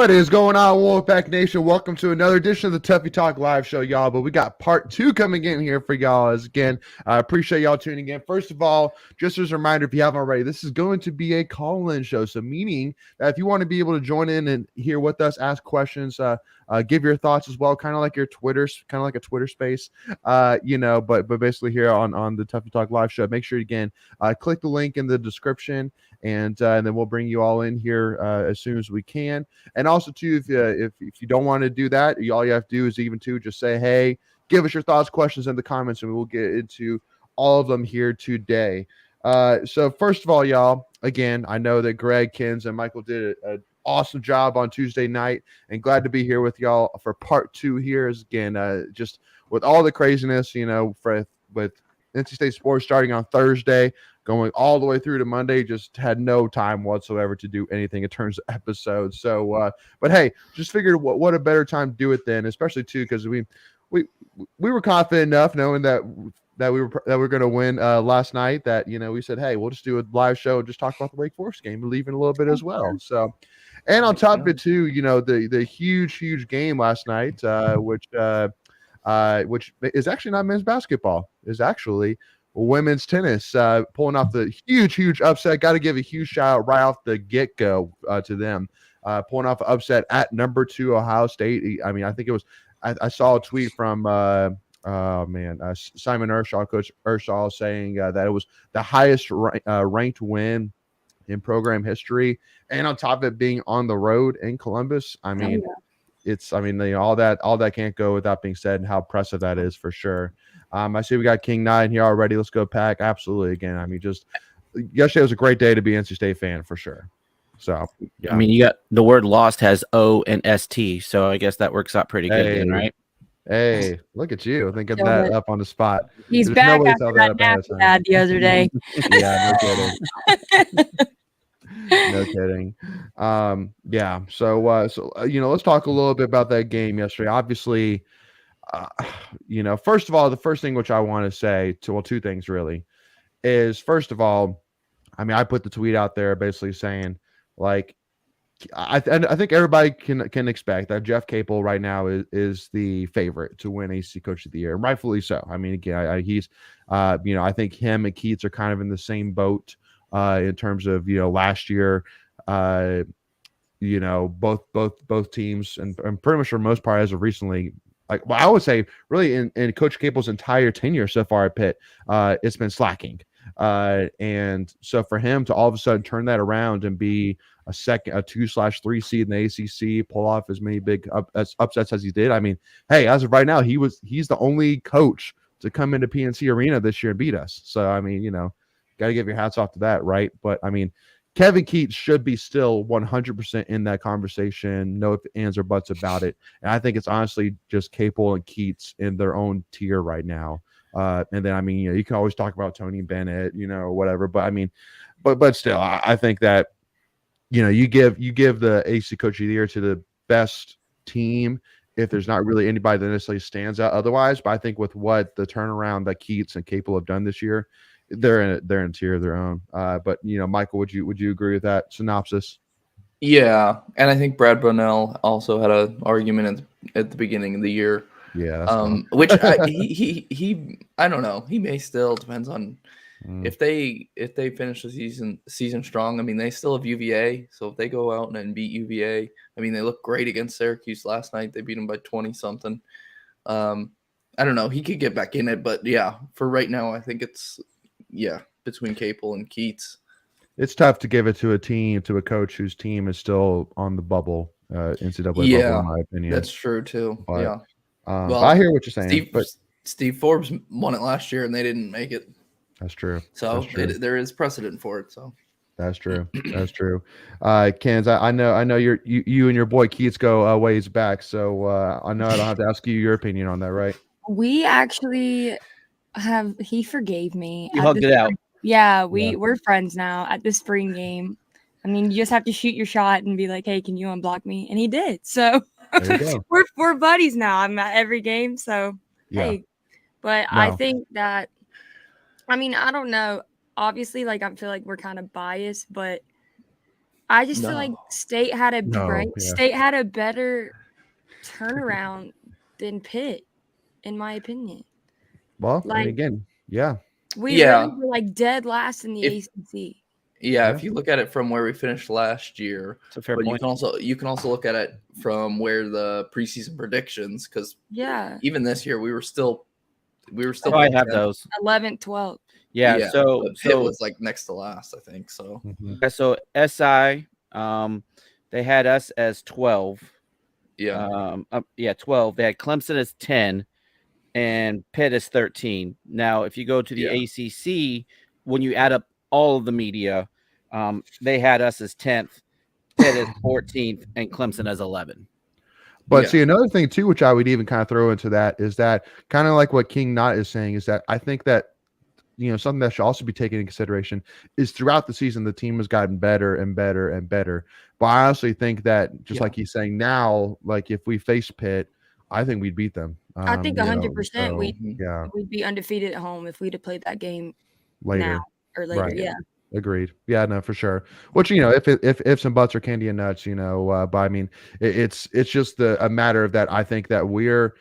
What is going on, Wolfpack Nation? Welcome to another edition of the Tuffy Talk Live Show, y'all. But we got part 2 coming in here for y'all. As again, I appreciate y'all tuning in. First of all, just as a reminder, if you haven't already, this is going to be a call-in show. So meaning that if you want to be able to join in and hear with us, ask questions, give your thoughts as well, kind of like your Twitter, kind of like a Twitter space, but basically here on the Tuffy Talk Live Show, make sure again, click the link in the description, and then we'll bring you all in here as soon as we can. And also, too, if you don't want to do that, all you have to do is just say, hey, give us your thoughts, questions in the comments, and we will get into all of them here today. So first of all, y'all, again, I know that Greg, Kins, and Michael did an awesome job on Tuesday night, and glad to be here with y'all for part 2 here. Is again, just with all the craziness, with NC State sports starting on Thursday, going all the way through to Monday, just had no time whatsoever to do anything in terms of episodes. So, but hey, just figured what a better time to do it then, especially too because we were confident enough knowing that we were going to win last night that we said, hey, we'll just do a live show and just talk about the Wake Forest game and leave in a little bit as well. So, and on top of it too, the huge game last night, which is actually not men's basketball, is actually women's tennis, pulling off the huge upset. Got to give a huge shout out right off the get-go to them, pulling off an upset at number 2 Ohio State. I mean, I think it was I saw a tweet from Simon Ershaw, Coach Ershaw, saying that it was the highest ranked win in program history, and on top of it being on the road in Columbus. I mean, all that can't go without being said, and how impressive that is for sure. I see we got King 9 here already. Let's go Pack. Absolutely. Again, I mean, just yesterday was a great day to be an NC State fan for sure. So, yeah. I mean, you got the word lost has O and ST, so I guess that works out pretty good then, right? Hey, look at you. Thinking that up on the spot. He's There's back no after that nap he had the other day. Yeah, no kidding. No kidding. Yeah. So, let's talk a little bit about that game yesterday. Obviously, first of all, the first thing which I want to say two things really is, first of all, I mean, I put the tweet out there basically saying, like, I think everybody can expect that Jeff Capel right now is the favorite to win ACC Coach of the Year, and rightfully so. I mean, again, he's, I think him and Keats are kind of in the same boat in terms of last year. Both teams and pretty much for the most part as of recently. I would say really in Coach Capel's entire tenure so far at Pitt, it's been slacking. And so for him to all of a sudden turn that around and be a 2/3 seed in the ACC, pull off as many big upsets as he did. I mean, hey, as of right now, he's the only coach to come into PNC Arena this year and beat us. So, I mean, got to give your hats off to that, right? But I mean, Kevin Keats should be still 100% in that conversation. No ifs, ands, or buts about it. And I think it's honestly just Capel and Keats in their own tier right now. And then, I mean, you can always talk about Tony Bennett, whatever. But I mean, but still, I think that, you give the ACC Coach of the Year to the best team if there's not really anybody that necessarily stands out otherwise. But I think with what the turnaround that Keats and Capel have done this year, they're in a tier of their own. But Michael, would you agree with that synopsis? Yeah, and I think Brad Brownell also had an argument at the beginning of the year. Yeah, that's which he I don't know. He may still, depends on if they finish the season strong. I mean, they still have UVA, so if they go out and beat UVA, I mean, they look great against Syracuse last night. They beat them by 20 something. I don't know. He could get back in it, but yeah, for right now, I think it's between Capel and Keats. It's tough to give it to a coach whose team is still on the bubble, NCAA bubble, in my opinion. That's true too. But, yeah. Well, I hear what you're saying. Steve Forbes won it last year, and they didn't make it. That's true. So there is precedent for it. So that's true. That's true. Kens, I know you and your boy Keats go ways back, so I know I don't have to ask you your opinion on that, right? We actually have. He forgave me. You hugged it out. Yeah, we're friends now at the spring game. I mean, you just have to shoot your shot and be like, "Hey, can you unblock me?" And he did. So we're buddies now. I'm at every game. So hey, but no. I think that. I mean, I don't know. Obviously, I feel like we're kind of biased, but I just feel like No. State had a No, State had a better turnaround than Pitt, in my opinion. Well, I mean, Like again, yeah. we Yeah. literally were like dead last in the If- ACC. Yeah, Yeah. if you look at it from where we finished last year, It's a fair but point. you can also look at it from where the preseason predictions, because Yeah, even this year we were still Oh, I picked have 10th. those. 11th, 12th. Yeah. but Pitt was like next to last, I think. So Mhm. Yeah, so SI, they had us as 12. yeah, 12. They had Clemson as 10 and Pitt as 13. Now, if you go to the Yeah. ACC, when you add up all of the media, they had us as 10th, Pitt as 14th, and Clemson as 11. But Yeah. see, another thing too, which I would even kind of throw into that is that kind of like what King Knott is saying is that I think that something that should also be taken into consideration is throughout the season the team has gotten better and better and better. But I honestly think that just Yeah. like he's saying now, like if we face Pitt, I think we'd beat them. I think 100% yeah, we'd be undefeated at home if we'd have played that game later. now or later. Right. Yeah. Agreed. Yeah, no, for sure. Which if some butts are candy and nuts, but I mean, it's just a matter of that. I think that we're,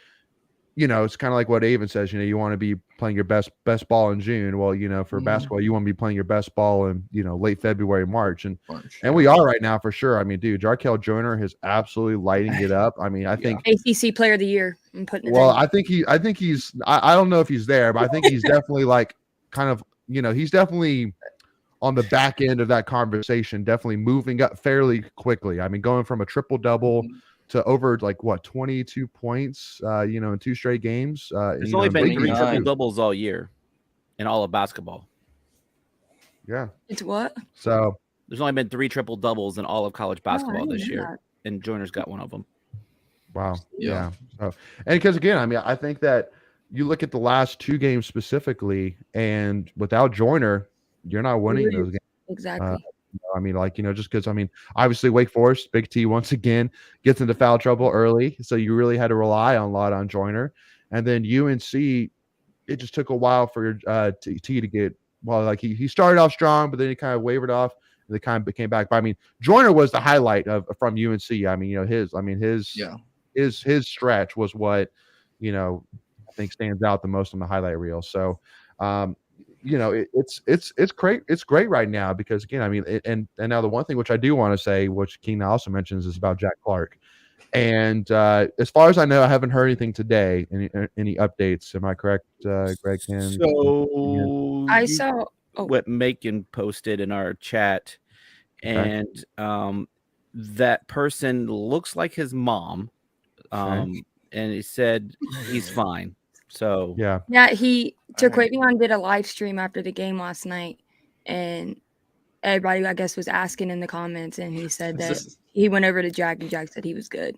it's kind of like what Avon says. You want to be playing your best ball in June. Well, for basketball, you want to be playing your best ball in late February, March, and we are right now for sure. I mean, dude, Jarkel Joyner is absolutely lighting it up. I mean, I think ACC Player of the Year. I'm putting it. Well, I think he's. I don't know if he's there, but I think he's definitely like kind of. He's definitely on the back end of that conversation, definitely moving up fairly quickly. I mean, going from a triple double to over 22 points, in 2 straight games. There's only been 3 29. triple doubles all year in all of basketball. Yeah. It's what? So there's only been 3 triple doubles in all of college basketball this year, that. and Joyner's got one of them. Wow. Yeah. So, and because again, I mean, I think that you look at the last 2 games specifically, and without Joyner, you're not winning those games. Exactly. I mean, just because, I mean, obviously Wake Forest, Big T once again gets into foul trouble early. So you really had to rely a lot on Joyner. And then UNC, it just took a while for your T to get, he started off strong, but then he kind of wavered off and they kind of came back. But I mean, Joyner was the highlight from UNC. I mean, his stretch was what, I think stands out the most on the highlight reel. So, it's great. It's great right now because again, I mean, and now the one thing which I do want to say, which Keenan also mentions, is about Jack Clark. And as far as I know, I haven't heard anything today. Any updates? Am I correct, Greg? So I saw what Macon posted in our chat, and that person looks like his mom, and he said he's fine. So yeah, he Turquavion did a live stream after the game last night, and everybody I guess was asking in the comments, and he said that he went over to Jack and Jack said he was good.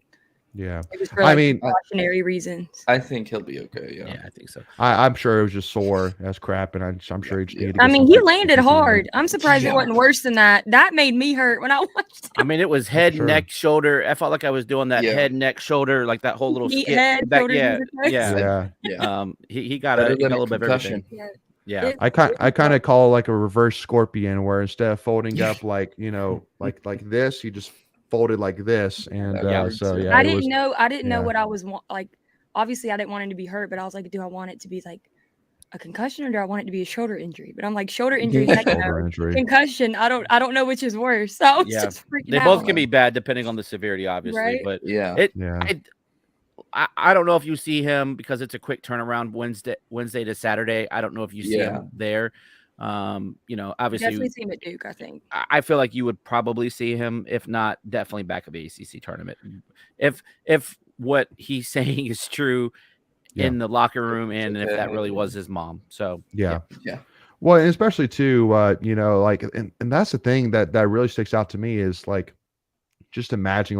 Yeah, it was for cautionary reasons. I think he'll be okay. Yeah, I think so. I'm sure it was just sore as crap, and I'm sure he just needed. I mean, he landed hard. I'm surprised it wasn't worse than that. That made me hurt when I watched it. I mean, it was head, neck, shoulder. I felt like I was doing that head, neck, shoulder, like that whole little skit. Head, yeah. He got a little bit of everything. Yeah. I kind of call like a reverse scorpion, where instead of folding up like this, he just folded like this, and I didn't know what I was like. Obviously, I didn't want him to be hurt, but I was like, do I want it to be like a concussion or do I want it to be a shoulder injury? But I'm like, shoulder injury, concussion. I don't know which is worse. So I was just freaking they out. both can be bad depending on the severity, obviously. Right? But I don't know if you see him because it's a quick turnaround Wednesday to Saturday. I don't know if you see him there. Obviously definitely see him at Duke. I think I feel like you would probably see him, if not definitely back at the ACC tournament. If what he's saying is true in the locker room, and if that really was his mom. So yeah. Well, and especially too, and that's the thing that really sticks out to me is like, just imagine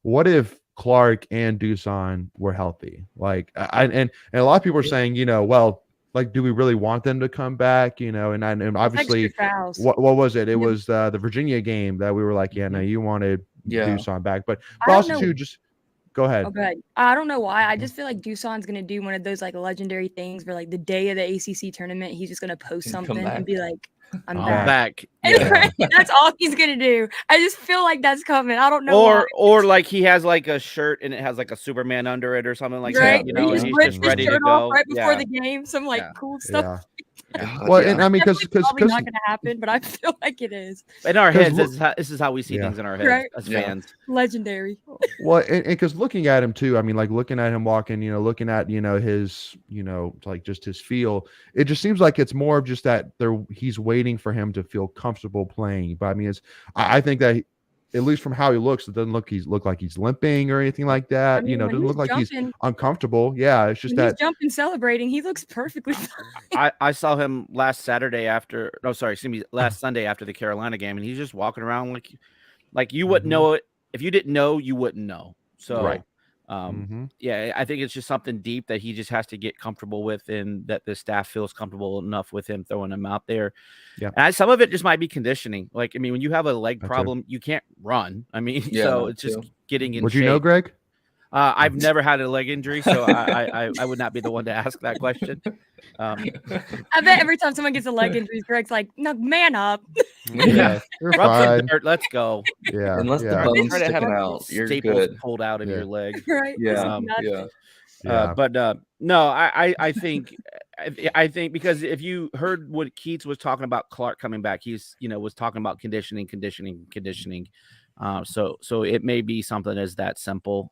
what if Clark and Dusan were healthy? Like, and a lot of people are saying, well, like, do we really want them to come back? And obviously, what was it? It was the Virginia game that we were like, no, you wanted Dusan back, but also too, just go ahead. Oh, good. I don't know why. I just feel like Dusan's gonna do one of those like legendary things where like the day of the ACC tournament, he's just gonna post something and be like, I'm back. Yeah. That's all he's gonna do. I just feel like that's coming. I don't know. Or like he has like a shirt and it has like a Superman under it or something like that. You know, and he's just ready to go right before the game. Some like cool stuff. Well, and I mean, because probably not going to happen, but I feel like it is. In our heads, this is how we see things in our heads as fans. Legendary. Well, and because looking at him too, I mean, like looking at him walking, looking at his, like just his feel, it just seems like it's more of just that he's waiting for him to feel comfortable playing. But I mean, I think that at least from how he looks, it doesn't look like he's limping or anything like that. I mean, doesn't look like he's uncomfortable. Yeah, it's just that he's jumping, celebrating. He looks perfectly fine. I saw him last Sunday after the Carolina game, and he's just walking around like you wouldn't know it if you didn't know. You wouldn't know. So, yeah, I think it's just something deep that he just has to get comfortable with, and that the staff feels comfortable enough with him throwing him out there. Yeah, and some of it just might be conditioning. Like, I mean, when you have a leg problem, you can't run. I mean, so it's just getting in shape. Would you know, Greg? I've never had a leg injury, so I would not be the one to ask that question. I bet every time someone gets a leg injury, Greg's like, "No, man up." Yeah, dirt, let's go. Yeah, unless the bone's sticking out, you're good. Pulled out of your leg, right? Yeah, but no, I think because if you heard what Keats was talking about, Clark coming back, he's was talking about conditioning. So it may be something as that simple.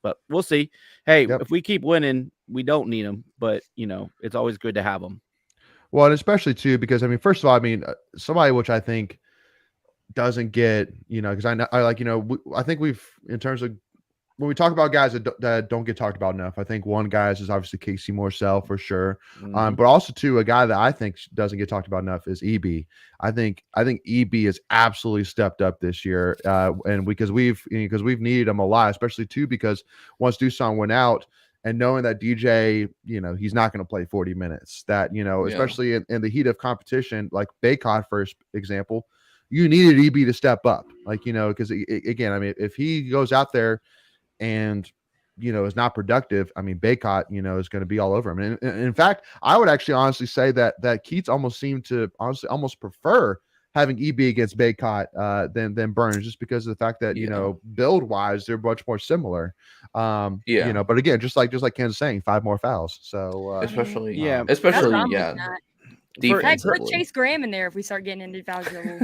But we'll see. Hey, if we keep winning, we don't need them, but it's always good to have them. Well, and especially too, because I mean, first of all, I mean, somebody which I think doesn't get, because I think we've, in terms of when we talk about guys that don't get talked about enough, I think one guy is obviously Casey Morsell for sure. But also too, a guy that I think doesn't get talked about enough is EB. I think EB has absolutely stepped up this year. And because we've needed him a lot, especially too, because once Doosan went out, and knowing that DJ, he's not going to play 40 minutes, that, especially in the heat of competition, like Baycott, for example, you needed EB to step up. Like, because again, I mean, if he goes out there and, is not productive, I mean, Baycott, is going to be all over him. And in fact, I would actually honestly say that Keats almost seemed to almost prefer having EB against Baycott than Burns, just because of the fact that, build wise, they're much more similar. But again, just like Ken's saying, 5 more fouls. So especially defense. Put Chase Graham in there if we start getting into foul trouble.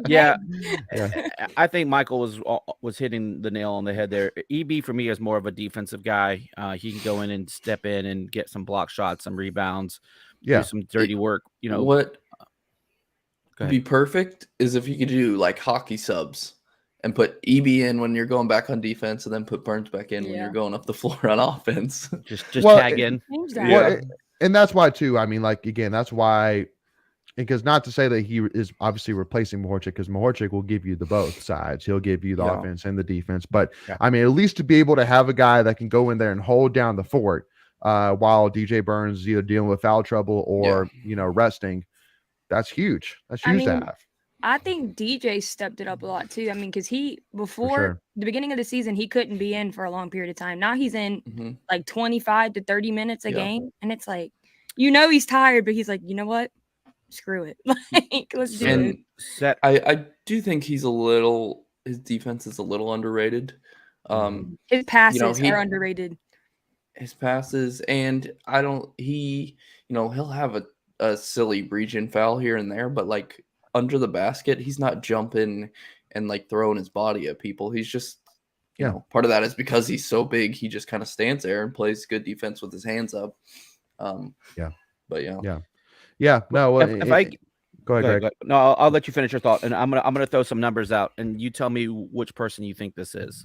Yeah. I think Michael was hitting the nail on the head there. EB for me is more of a defensive guy. He can go in and step in and get some block shots, some rebounds, do some dirty work. What would be perfect is if you could do like hockey subs and put EB in when you're going back on defense, and then put Burns back in when you're going up the floor on offense. Just tag in. And that's why too. I mean, like, again, that's why, because not to say that he is obviously replacing Mahorchik, because Mahorchik will give you the both sides. He'll give you the offense and the defense. But I mean, at least to be able to have a guy that can go in there and hold down the fort while DJ Burns is either dealing with foul trouble or resting. That's huge. That's huge to have. I think DJ stepped it up a lot too. I mean, because before the beginning of the season, he couldn't be in for a long period of time. Now he's in like 25 to 30 minutes a game. And it's like, he's tired, but he's like, you know what? Screw it. Like, let's do it. I do think his defense is a little underrated. His passes are underrated. His passes, and he'll have a silly region foul here and there, but like under the basket, he's not jumping and like throwing his body at people. He's just, part of that is because he's so big, he just kind of stands there and plays good defense with his hands up. No. Well, if I go ahead, Greg. No, I'll let you finish your thought, and I'm gonna throw some numbers out, and you tell me which person you think this is.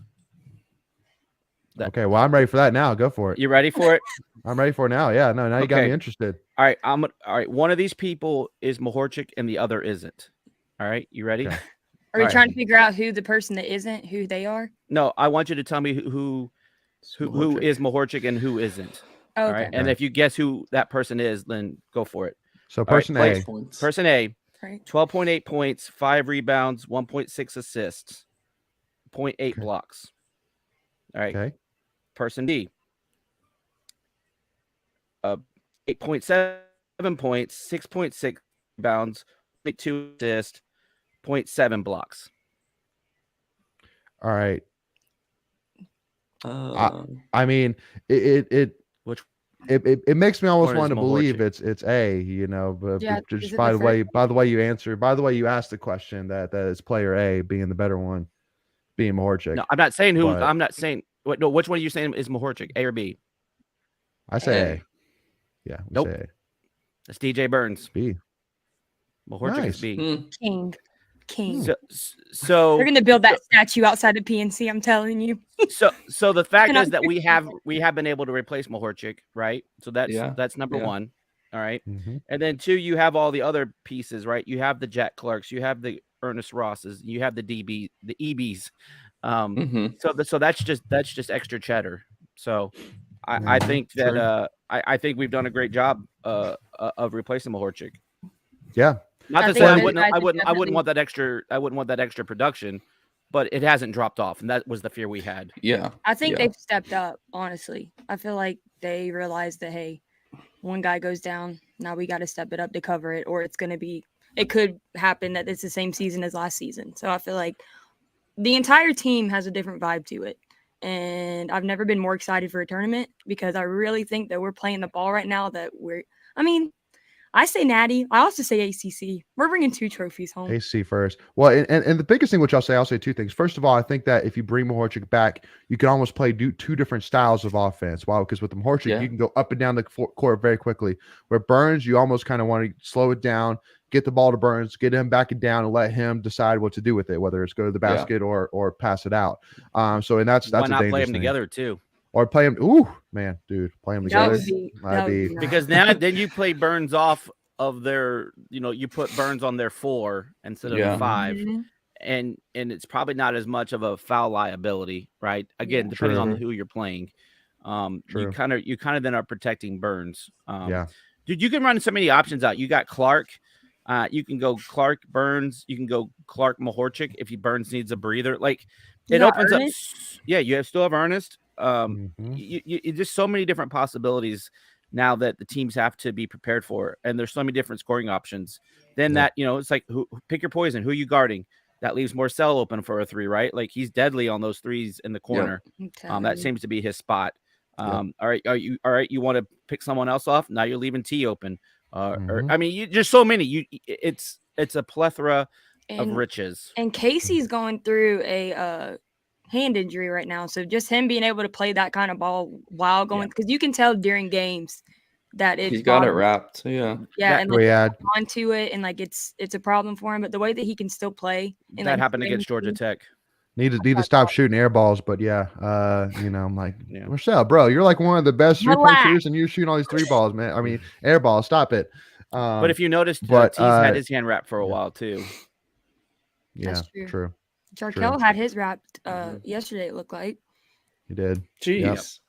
Okay, well, I'm ready for that now. Go for it. You ready for it? I'm ready for it now. Yeah, no, now you got me interested. All right, all right. One of these people is Mahorchik, and the other isn't. All right, you ready? Okay. Are you trying to figure out who the person that isn't, who they are? No, I want you to tell me who is Mahorchik and who isn't. Okay. All right, and if you guess who that person is, then go for it. So person A. Person A. Right. 12.8 points, 5 rebounds, 1.6 assists, 0.8 blocks. All right. Okay. Person D. 8.7 points, 6.6 rebounds, 0.2 assists, 0.7 blocks. All right. Uh, I mean, it makes me almost What is want to believe Mahorchik? it's A, you know, but Yeah, just is it by the the way, first by the way you asked the question that it's player A being the better one, being Mahorchik. No, I'm not saying who. But I'm not saying. What? No, which one are you saying is Mahorchik? A or B? I say A. A. Yeah, we Nope. say A. That's DJ Burns. B. Mahorchik is Nice. B. King. So They're gonna build that statue outside of PNC. I'm telling you. So the fact And I'm is that we have been able to replace Mahorchik, right? So that's number Yeah. one. All right. Mm-hmm. And then two, you have all the other pieces, right? You have the Jack Clarks, you have the Ernest Rosses, you have the EBs. So that's just extra cheddar. So I think that I think we've done a great job of replacing Mahorchik. Yeah. Not I to think say I those wouldn't guys are definitely- want that extra production, but it hasn't dropped off, and that was the fear we had. Yeah. I think Yeah. they've stepped up, honestly. I feel like they realized that, hey, one guy goes down, now we got to step it up to cover it, or it could happen that it's the same season as last season. So I feel like the entire team has a different vibe to it. And I've never been more excited for a tournament because I really think that we're playing the ball right now I say Natty. I also say ACC. We're bringing 2 trophies home. AC first. Well, and the biggest thing, which I'll say 2 things. First of all, I think that if you bring Mahorchik back, you can almost play 2 different styles of offense. Wow, because with Mahorchik, you can go up and down the court very quickly. Where Burns, you almost kind of want to slow it down, get the ball to Burns, get him back and down, and let him decide what to do with it, whether it's go to the basket or pass it out. So and that's Why a not dangerous play them thing. together too? Or play him. Ooh, man, dude, play them together. That would be nice. Because then you play Burns off of their, you put Burns on their 4 instead of the 5, Mhm. and it's probably not as much of a foul liability, right? Again, depending on who you're playing, you kind of then are protecting Burns. Dude, you can run so many options out. You got Clark, you can go Clark Burns, you can go Clark Mahorchik if Burns needs a breather. Like it opens up. Yeah, you still have Ernest. You just so many different possibilities now that the teams have to be prepared for, and there's so many different scoring options. Then that, it's like, pick your poison. Who are you guarding? That leaves Marcel open for a 3, right? Like he's deadly on those 3s in the corner. That seems to be his spot. All right. You want to pick someone else off? Now you're leaving T open. Or I mean, just so many. It's a plethora of riches. And Casey's going through a hand injury right now, so just him being able to play that kind of ball while going, because you can tell during games that he's got it wrapped. And onto it, and like it's a problem for him. But the way that he can still play, and that happened against Georgia Tech. Need to stop shooting air balls, but I'm like, Marcel, bro, you're like one of the best 3-point shooters, and you're shooting all these 3 balls, man. I mean, air balls, stop it. But if you noticed, T's had his hand wrapped for a while too. Yeah, that's true. Jarkel had his wrapped yesterday, it looked like. He did. Jeez.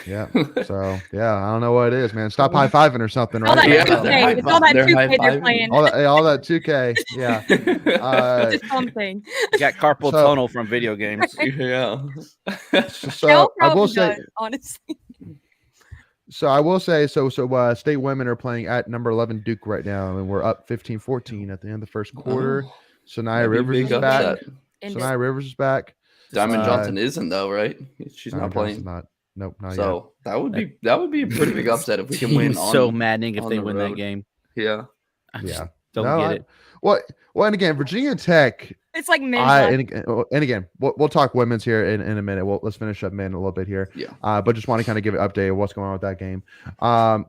Yeah. So I don't know what it is, man. Stop high-fiving or something, right? All that 2K. It's all that 2K they're playing. All that 2K. Yeah. Just something. Got carpal tunnel from video games. So I will say, honestly. So I will say, state women are playing at number 11 Duke right now, and we're up 15-14 at the end of the first quarter. Sanaya Rivers is back. Sanaya Rivers is back. Diamond Johnson isn't though, right? She's not playing. Nope, not so yet. that would be a pretty big upset if we can win. So maddening if they win that game. Yeah. Don't get it. Well, and again, Virginia Tech. It's like men. And again, we'll talk women's here in a minute. Let's finish up men a little bit here. Yeah. But just want to kind of give an update of what's going on with that game.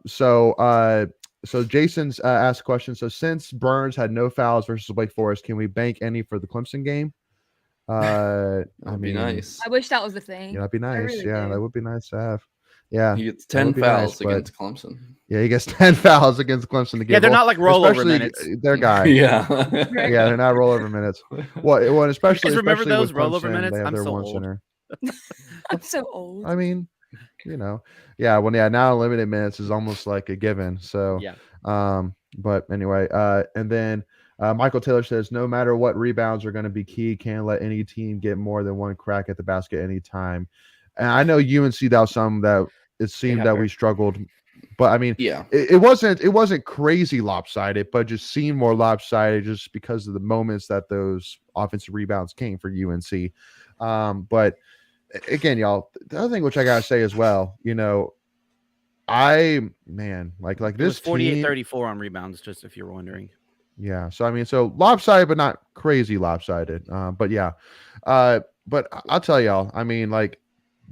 So Jason's asked a question. So since Burns had no fouls versus Wake Forest, can we bank any for the Clemson game? That'd be nice. I wish that was the thing. Yeah, that'd be nice. Really that would be nice to have. Yeah, he gets 10 fouls against Clemson. Yeah, he gets 10 fouls against Clemson to get. Yeah, they're not like rollover minutes. Their guy. Yeah, they're not rollover minutes. Well, especially remember those with Clemson, rollover minutes. I'm so old. I'm so old. I mean, now limited minutes is almost like a given. So but anyway, and then Michael Taylor says no matter what, rebounds are going to be key. Can't let any team get more than one crack at the basket anytime. And I know UNC that was some that it seemed that we struggled. But I mean, Yeah. it wasn't crazy lopsided, but just seemed more lopsided just because of the moments that those offensive rebounds came for UNC. But again, y'all, the other thing which I gotta say as well, you know, like It this was 48 team, 34 on rebounds, just if you're wondering. yeah. So I mean, so lopsided, but not crazy lopsided. But yeah, but I'll tell y'all, I mean, like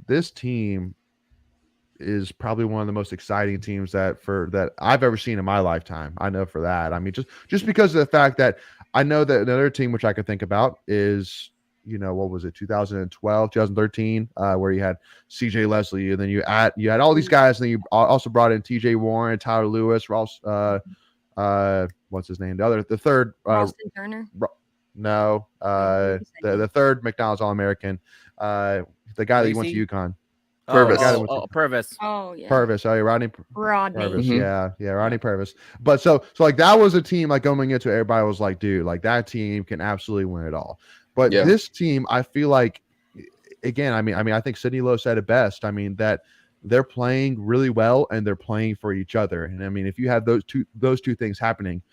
this team is probably one of the most exciting teams that I've ever seen in my lifetime. I know for that. I mean, just because of the fact that I know that another team which I could think about is, you know, what was it, 2012, 2013, where you had CJ Leslie, and then you had all these guys, and then you also brought in TJ Warren, Tyler Lewis, Ross, what's his name? The third, Ralston Turner. No, the third McDonald's All-American, the guy that you went to UConn. Purvis. Purvis. Oh yeah. Purvis. Oh, yeah, Rodney. Purvis. Mm-hmm. Yeah, Rodney Purvis. But so like that was a team like going into it, everybody was like, dude, like that team can absolutely win it all. But this team, I feel like, again, I mean, I think Sidney Lowe said it best. I mean that they're playing really well and they're playing for each other. And I mean, if you have those two things happening,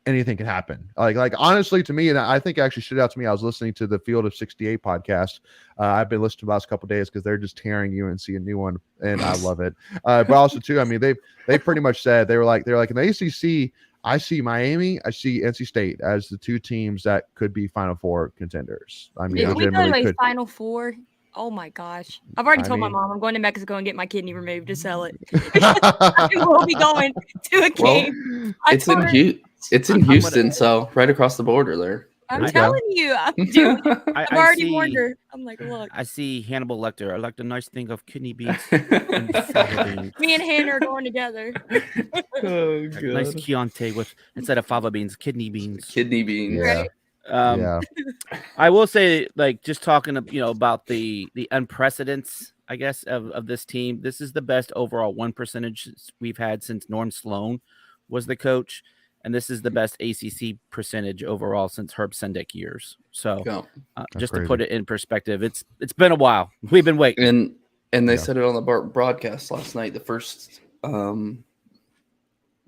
anything can happen. Like honestly, to me, and I think it actually stood out to me. I was listening to the Field of 68 podcast. I've been listening to the last couple of days because they're just tearing UNC a new one, and I love it. But also too, I mean, they pretty much said they're like in the ACC. I see Miami, I see NC State as the two teams that could be Final Four contenders. I mean, if we go to legitimately a could. Final Four, oh my gosh! I've already told my mom I'm going to Mexico and get my kidney removed to sell it. We'll be going to a game. It's in Houston, so right across the border there. I'm telling you, I'm doing it. I've already warned her. I'm like, look. I see Hannibal Lecter. I like the nice thing of kidney beans and fava beans. Me and Hannah are going together. Oh, God. Nice Chianti with, instead of fava beans, kidney beans. Kidney beans. Yeah. Right? I will say, like, just talking, about the unprecedented, I guess, of this team. This is the best overall win percentage we've had since Norm Sloan was the coach. And this is the best ACC percentage overall since Herb Sendek years. So just to put it in perspective, it's been a while. We've been waiting. And they said it on the broadcast last night. The first, the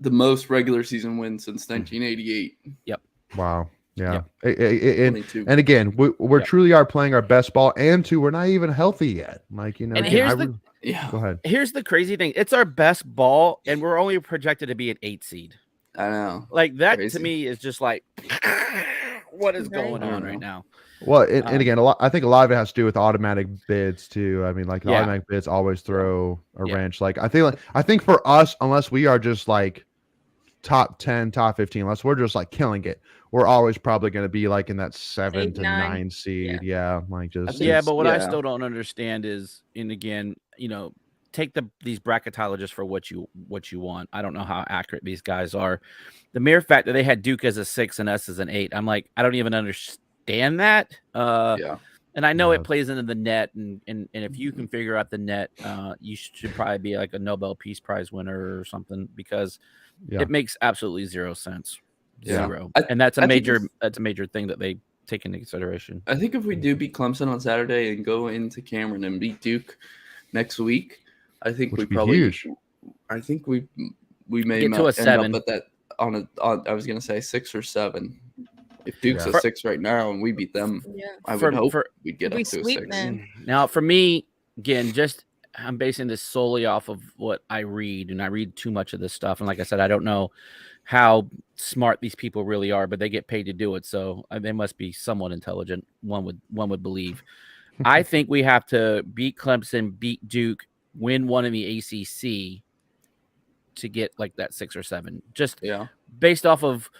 most regular season win since 1988. Yep. Wow. Yeah. Yep. And again, we're truly are playing our best ball, and we're not even healthy yet. Like, you know, and go ahead. Here's the crazy thing. It's our best ball, and we're only projected to be an 8 seed. I know. Like that to me is just like, what is going on right now? Well, and again, I think a lot of it has to do with automatic bids too. I mean, like the automatic bids always throw a wrench. Like I think for us, unless we are just like top 10, top 15, unless we're just like killing it, we're always probably going to be like in that 7 to 9 seed. Yeah, like just but what I still don't understand is, and again, take these bracketologists for what you want. I don't know how accurate these guys are. The mere fact that they had Duke as a 6 and us as an 8, I'm like, I don't even understand that. And I know it plays into the net, and if you can figure out the net, you should probably be like a Nobel Peace Prize winner or something, because it makes absolutely zero sense. Zero. And that's a major thing that they take into consideration. I think if we do beat Clemson on Saturday and go into Cameron and beat Duke next week, I think we probably huge. I think we may get to a 7. Up at that on I was gonna say 6 or 7. If Duke's a 6 right now and we beat them, I would hope we'd get up to a 6. Them. Now, for me, again, I'm basing this solely off of what I read, and I read too much of this stuff. And like I said, I don't know how smart these people really are, but they get paid to do it, so they must be somewhat intelligent. One would believe. I think we have to beat Clemson, beat Duke, win one in the ACC to get like that 6 or 7. Based off of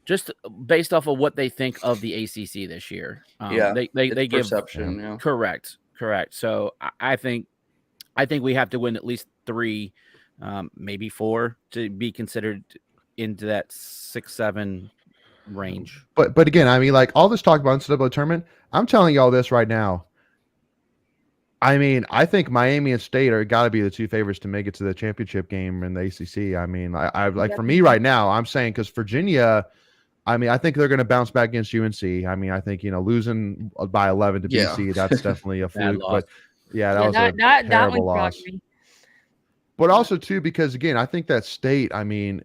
what they think of the ACC this year. They give perception. Correct. So I think we have to win at least 3, maybe 4 to be considered into that 6-7 range. But again, I mean, like all this talk about NCAA tournament, I'm telling y'all this right now. I mean, I think Miami and State are got to be the 2 favorites to make it to the championship game in the ACC. I mean, I like for me right now, I'm saying because Virginia, I mean, I think they're going to bounce back against UNC. I mean, I think losing by 11 to BC, that's definitely a fluke. But that was a terrible loss. But also too, because again, I think that state. I mean,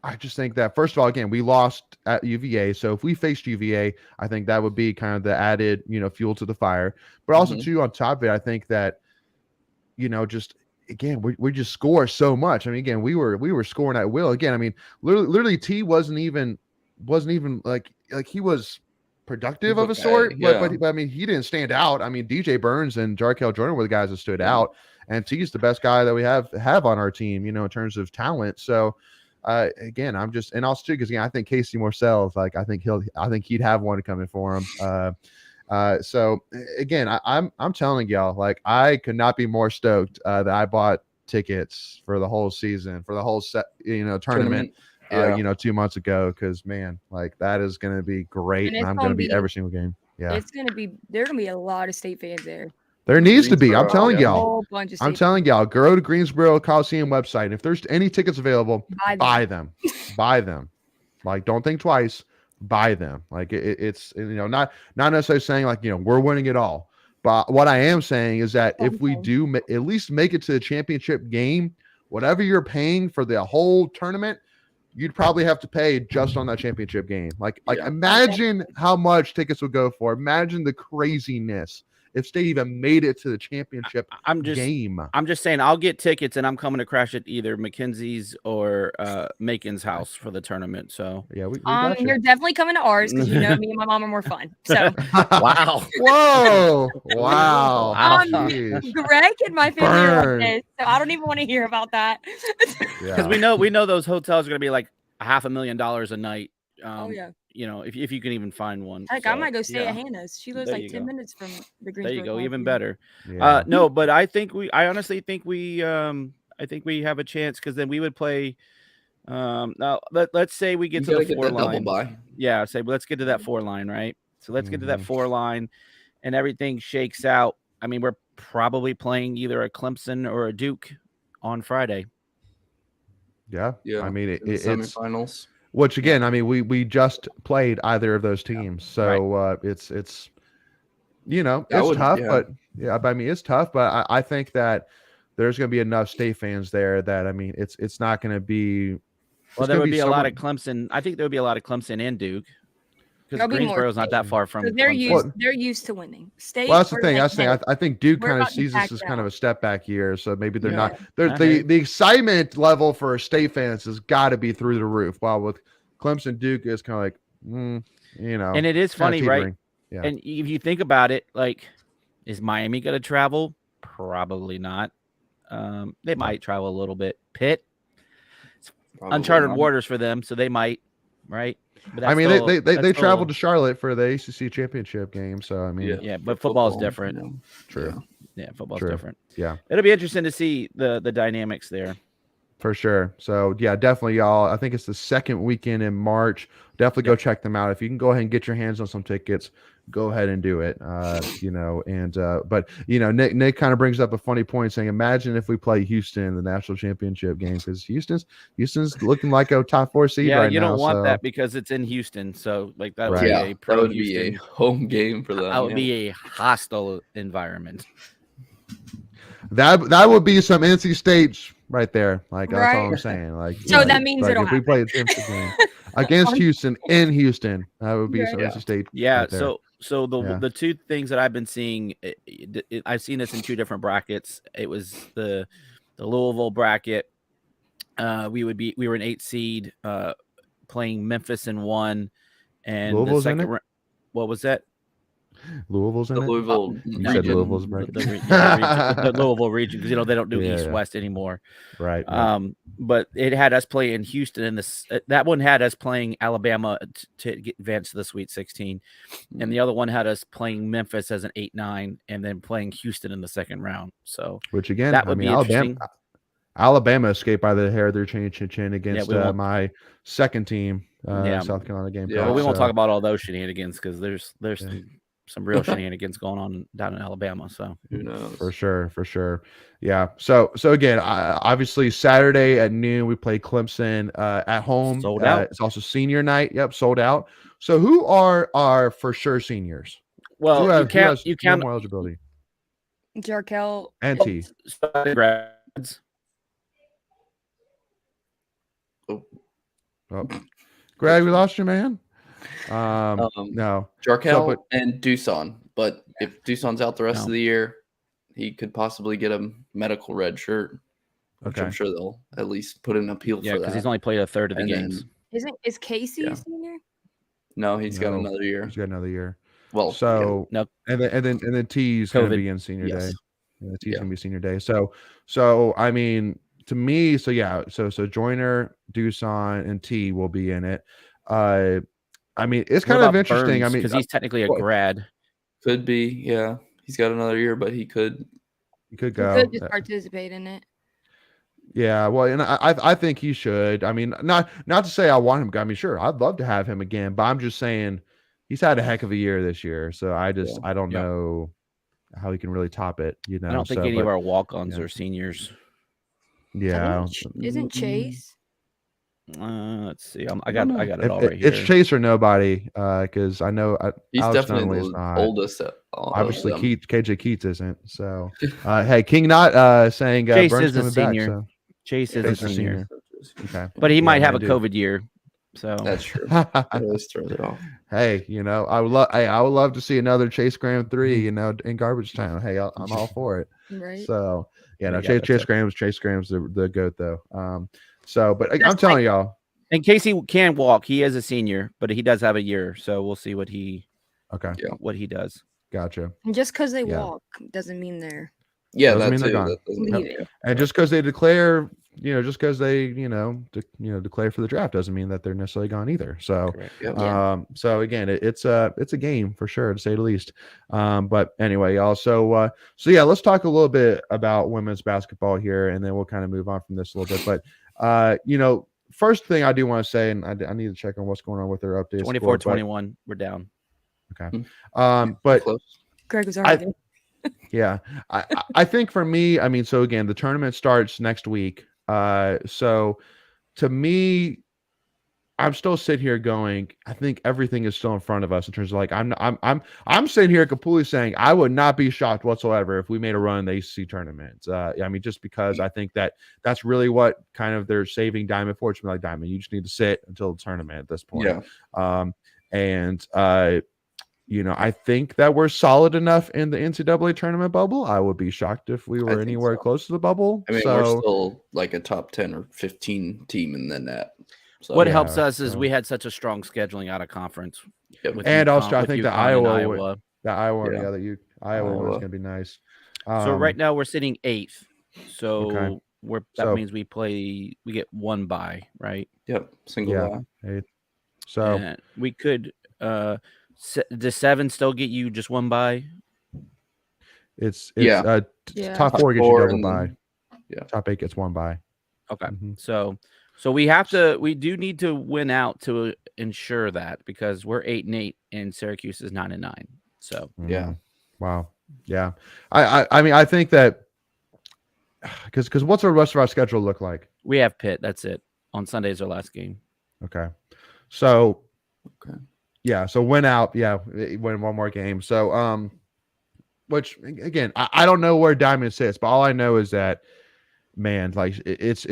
I just think that first of all, again, we lost at UVA. So if we faced UVA, I think that would be kind of the added, fuel to the fire. But also too, on top of it, I think that, just again, we just score so much. I mean, again, we were scoring at will. Again, I mean, literally T wasn't even like he was productive of a sort, but I mean, he didn't stand out. I mean, DJ Burns and Jarkel Jordan were the guys that stood out, and T's the best guy that we have on our team, in terms of talent. So. Again, I'm just, and also too, because again, I think Casey Morsells, like I think he'd have one coming for him. So again, I'm telling y'all, like I could not be more stoked that I bought tickets for the whole season, for the whole tournament. 2 months ago, because man, like that is going to be great, and I'm going to be every single game. Yeah, there are going to be a lot of state fans there. There needs to be. I'm telling y'all. I'm telling y'all. Go to Greensboro Coliseum website. If there's any tickets available, buy them. Buy them. Like, don't think twice. Buy them. Like it's not necessarily saying like we're winning it all. But what I am saying is that if we do at least make it to the championship game, whatever you're paying for the whole tournament, you'd probably have to pay just on that championship game. Like imagine how much tickets would go for. Imagine the craziness. If State even made it to the championship game. I'm just saying I'll get tickets and I'm coming to crash at either McKenzie's or Macon's house for the tournament. So yeah, we got you. You're definitely coming to ours because me and my mom are more fun. So wow. Whoa. Wow. Greg and my family are this, so I don't even want to hear about that. Because we know those hotels are gonna be like $500,000 a night. Oh yeah. If you can even find one. Heck, I might go stay at Hannah's. She lives like 10 minutes from the Greensboro. There you go, even better. Yeah. No, but I honestly think we have a chance because then we would play. Now let's say we get to the 4 line. Yeah, let's get to that 4 line, right? So let's get to that 4 line, and everything shakes out. I mean, we're probably playing either a Clemson or a Duke on Friday. Yeah. I mean, it's semifinals. Which again, I mean, we just played either of those teams, so it's tough. But I mean, it's tough. But I think that there's going to be enough State fans there that I mean, it's not going to be. Well, there would be a lot of Clemson. I think there would be a lot of Clemson and Duke because Greensboro's not that far from. So they're used to winning. State. Well, that's the thing. I think Duke kind of sees this as kind of a step back year, so maybe they're not. The excitement level for State fans has got to be through the roof. While with Clemson, Duke is kind of like, And it is funny, right? Yeah. And if you think about it, like, is Miami going to travel? Probably not. They might travel a little bit. Pitt, uncharted waters for them, so they might, right? But I mean, they traveled to Charlotte for the ACC championship game, so I mean, but football's different. True. Yeah, football's different. Yeah, it'll be interesting to see the dynamics there. For sure. So yeah, definitely, y'all. I think it's the second weekend in March. Definitely go check them out. If you can go ahead and get your hands on some tickets, go ahead and do it. But Nick kind of brings up a funny point saying, imagine if we play Houston in the national championship game, because Houston's looking like a top 4 seed right now. Yeah, you don't want that because it's in Houston. So like that would be a that would be a home game for them. That would be a hostile environment. That would be some NC State right there. Like that's all I'm saying. Like so that means like if we play a championship game against Houston in Houston, that would be some NC State. Yeah. Right there. So the two things that I've been seeing, I've seen this in 2 different brackets. It was the Louisville bracket. We were an 8 seed playing Memphis in 1, and Louisville's the second. in it? What was that? Louisville's in it? Louisville you said Louisville's bracket. The Louisville region, because they don't do East-West anymore. Right. But it had us play in Houston, and that one had us playing Alabama to get advanced to the Sweet 16, and the other one had us playing Memphis as an 8-9, and then playing Houston in the second round. So, which again, that would be interesting. Alabama escaped by the hair of their chin against my second team, South Carolina game. Yeah, we won't talk about all those shenanigans because there's some real shenanigans going on down in Alabama. So who knows? For sure. Yeah. So again, obviously Saturday at noon we play Clemson at home. Sold out. It's also senior night. Yep, sold out. So who are our for sure seniors? Well, you count more eligibility. Jarkel and T. grads. Oh. Greg, we lost you, man. No. Jarkel and Doosan. But if Doosan's out the rest of the year, he could possibly get a medical red shirt, which I'm sure they'll at least put an appeal for that. because he's only played a third of the games. Is Casey a senior? No, he's got another year. He's got another year. Well, so nope. And then T's going to be in senior day. And T's going to be senior day. So I mean, to me, so Joyner, Doosan, and T will be in it. I mean, it's kind of interesting. Burns, I mean, because he's technically a grad. Could be, yeah. He's got another year, but he could go. He could just participate in it. Yeah, well, and I think he should. I mean, not to say I want him. I mean, sure, I'd love to have him again, but I'm just saying he's had a heck of a year this year. So I don't know how he can really top it. You know, I don't think any of our walk-ons are seniors. Yeah, isn't Chase? Let's see. I got it all right here. It's Chase or nobody, because I know he's Alex definitely the oldest. Obviously, KJ Keats isn't. So, hey, King not saying Chase Burns is a coming senior. back, so. Chase is a senior. Okay, but he might have a COVID year. So that's true. That always throws it off. Hey, you know, I would love to see another Chase Graham 3, you know, in garbage time. Hey, I'm all for it. Right. So Chase Graham's the GOAT though. But I'm telling y'all. And Casey can walk. He is a senior, but he does have a year, so we'll see what he does. Gotcha. And just because they walk doesn't mean they're they're gone. And just because they declare, just because they, declare for the draft doesn't mean that they're necessarily gone either. So, so again, it's a game for sure, to say the least. But anyway, y'all. So let's talk a little bit about women's basketball here, and then we'll kind of move on from this a little bit. But, first thing I do want to say, and I need to check on what's going on with their updates. 24-21, we're down. Okay. But Greg was already there. Yeah, I think for me, I mean, so again, the tournament starts next week. So to me, I'm still sitting here going, I think everything is still in front of us in terms of like, I'm sitting here completely saying I would not be shocked whatsoever if we made a run in the ACC tournament. I mean, just because I think that's really what kind of they're saving Diamond for. It's like, Diamond, you just need to sit until the tournament at this point. I think that we're solid enough in the NCAA tournament bubble. I would be shocked if we were anywhere close to the bubble. I mean, we're still like a top 10 or 15 team in the net. So, what helps us is we had such a strong scheduling out of conference. And also, I think the Iowa was Iowa going to be nice. So right now we're sitting 8th. So that means we get one bye, right? Yep, single bye. 8th. So and we could. Does 7 still get you just one bye? It's top 4 gets you double bye. Top 8 gets one bye. Okay. So we do need to win out to ensure that, because we're 8-8 and Syracuse is 9-9. So wow. Yeah. I mean, I think that because what's the rest of our schedule look like? We have Pitt. That's it. On Sunday is our last game. Okay. So yeah, so win out, win one more game. So which again, I don't know where Diamond sits, but all I know is that, man, like it's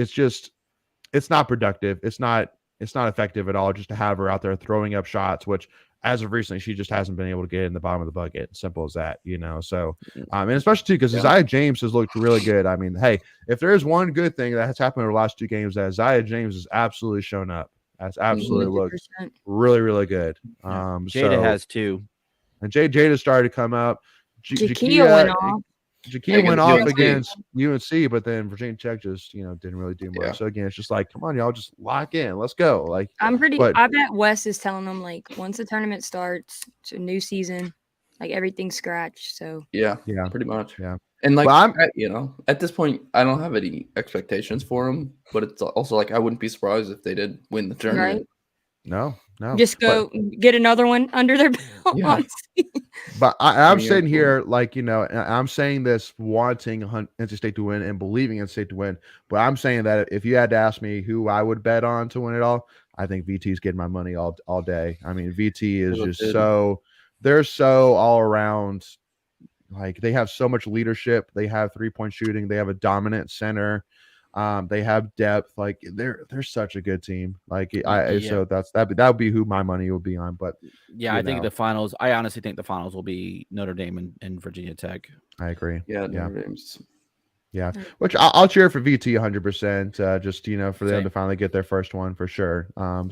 not productive. It's not effective at all just to have her out there throwing up shots, which as of recently she just hasn't been able to get in the bottom of the bucket. Simple as that, So and especially too because Isaiah James has looked really good. I mean, hey, if there's one good thing that has happened over the last 2 games, that Isaiah James has absolutely shown up. That's absolutely looks really, really good. Jada has 2. And Jada started to come up. Jakia went off. Jakia went off against UNC, but then Virginia Tech just, didn't really do much. So again, it's just like, come on, y'all, just lock in. Let's go. Like I bet Wes is telling them, like, once the tournament starts, it's a new season, like everything's scratched. So yeah, pretty much. Yeah. And like, at this point, I don't have any expectations for them, but it's also like I wouldn't be surprised if they did win the tournament. Right? No. Just go get another one under their belt. Yeah. But I'm sitting here like, I'm saying this wanting NC State to win and believing NC State to win. But I'm saying that if you had to ask me who I would bet on to win it all, I think VT's getting my money all day. I mean, VT is they're so all around. Like they have so much leadership. They have 3-point shooting. They have a dominant center. They have depth. Like they're such a good team. Like Yeah. so that would be who my money would be on. But yeah, I think the finals. I honestly think the finals will be Notre Dame and Virginia Tech. I agree. Yeah, Notre Dame's. Yeah, which I'll cheer for VT 100%. Just for them Same. to finally get their first one for sure. And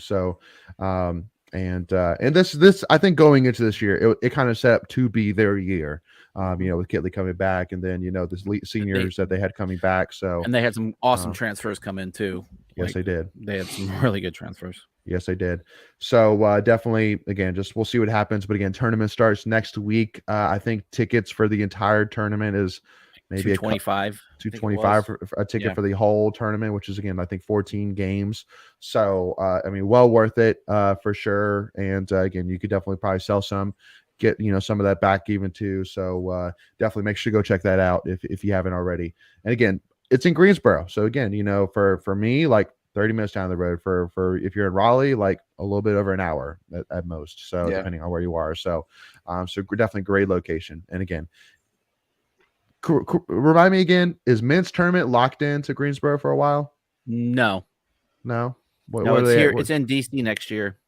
this I think going into this year, it kind of set up to be their year. With Kitley coming back, and then the seniors that they had coming back. So and they had some awesome transfers come in too. Yes, they did. They had some really good transfers. Yes, they did. So definitely, again, just we'll see what happens. But again, tournament starts next week. I think tickets for the entire tournament is maybe $225. $225 for a ticket for the whole tournament, which is again I think 14 games. So well worth it for sure. And again, you could definitely probably sell some, get some of that back even too. So definitely make sure to go check that out if you haven't already. And again, it's in Greensboro. So again, for me, like 30 minutes down the road. For if you're in Raleigh, like a little bit over an hour at most. So depending on where you are. So definitely great location. And again, remind me again, is men's tournament locked into Greensboro for a while? No. What it's here. It's in DC next year.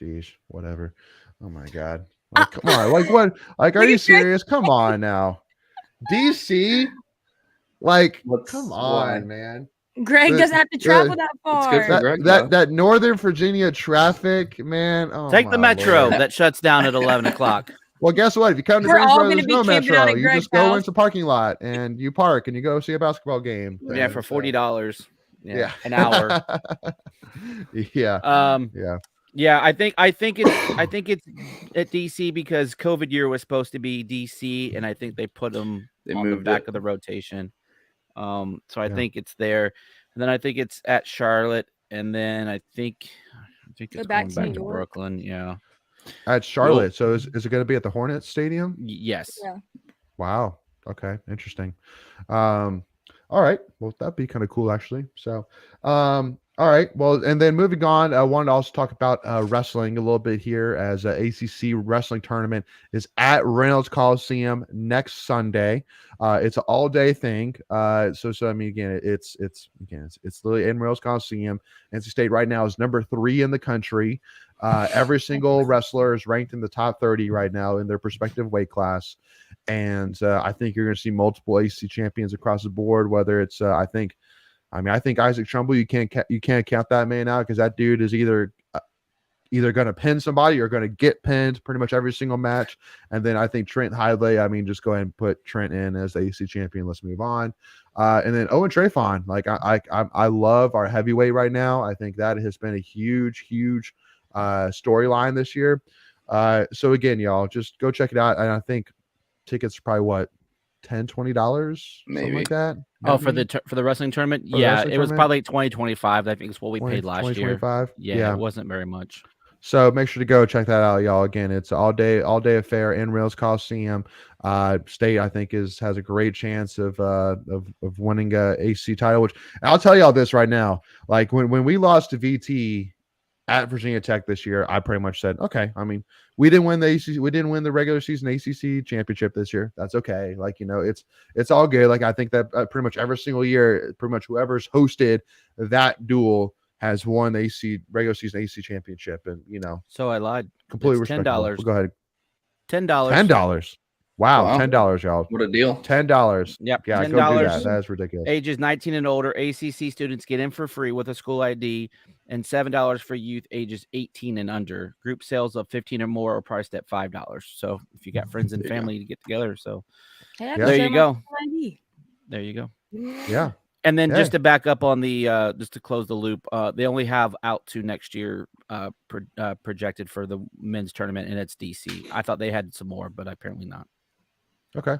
Jeez, whatever. Oh my God. Like, come on. Like what? Like, are you serious? Come on now. DC? Like, come on, man. Greg doesn't have to travel that far. It's good for Greg, that Northern Virginia traffic, man. Oh, take the metro that shuts down at 11 o'clock. Well, guess what? If you come to Greensboro, there's no metro. You just go into the parking lot and you park and you go see a basketball game. Yeah, for $40. Yeah, an hour. Yeah, I think it's at DC because COVID year was supposed to be DC, and I think they put them on the back of the rotation. So I think it's there, and then I think it's at Charlotte, and then I think it's going back to Brooklyn. Yeah, at Charlotte. So is it going to be at the Hornets Stadium? Yes. Yeah. Wow. Okay. Interesting. All right. Well, that'd be kind of cool, actually. So, all right. Well, and then moving on, I wanted to also talk about wrestling a little bit here as ACC wrestling tournament is at Reynolds Coliseum next Sunday. It's an all-day thing. So I mean, again, it's literally in Reynolds Coliseum. NC State right now is number 3 in the country. Every single wrestler is ranked in the top 30 right now in their respective weight class. And I think you're going to see multiple ACC champions across the board, whether it's I think Isaac Trumbull, you can't count that man out because that dude is either going to pin somebody or going to get pinned pretty much every single match. And then I think Trent Hidlay, just go ahead and put Trent in as the ACC champion. Let's move on. And then Owen Trayvon, like I love our heavyweight right now. I think that has been a huge storyline this year. So again, y'all just go check it out. And I think tickets are probably what, $10-$20, something like that. For the wrestling tournament, it was probably $20-$25. I think it's what we paid last year. Yeah, it wasn't very much. So make sure to go check that out, y'all. Again, it's all day affair in Reynolds Coliseum. State, I think, has a great chance of winning a ACC title. Which I'll tell y'all this right now. Like when we lost to VT at Virginia Tech this year, I pretty much said, okay. I mean, we didn't win the ACC, we didn't win the regular season ACC championship this year. That's okay. Like, it's all good. Like, I think that pretty much every single year, pretty much whoever's hosted that duel has won the regular season ACC championship. And so I lied. Completely respectable. $10. Go ahead. $10. Wow, $10, y'all. What a deal. $10. Yep. Yeah, $10. go do that. That is ridiculous. Ages 19 and older, ACC students get in for free with a school ID, and $7 for youth ages 18 and under. Group sales of 15 or more are priced at $5. So if you got friends and family to get together, there you go. There you go. Yeah. And then just to back up on the just to close the loop, they only have out to next year projected for the men's tournament, and it's DC. I thought they had some more, but apparently not. Okay.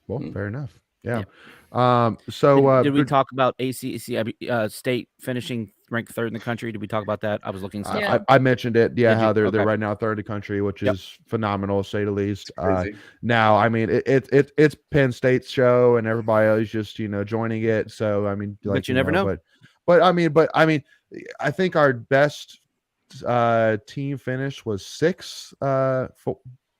Well, fair enough. Yeah. So did we talk about ACC State finishing ranked 3rd in the country? Did we talk about that? I was looking stuff. I mentioned it. Yeah, how they're right now 3rd in the country, which is phenomenal, to say the least. Now, I mean, it's Penn State's show, and everybody is just joining it. So I mean, but you never know. But I mean, I think our best team finish was 6th.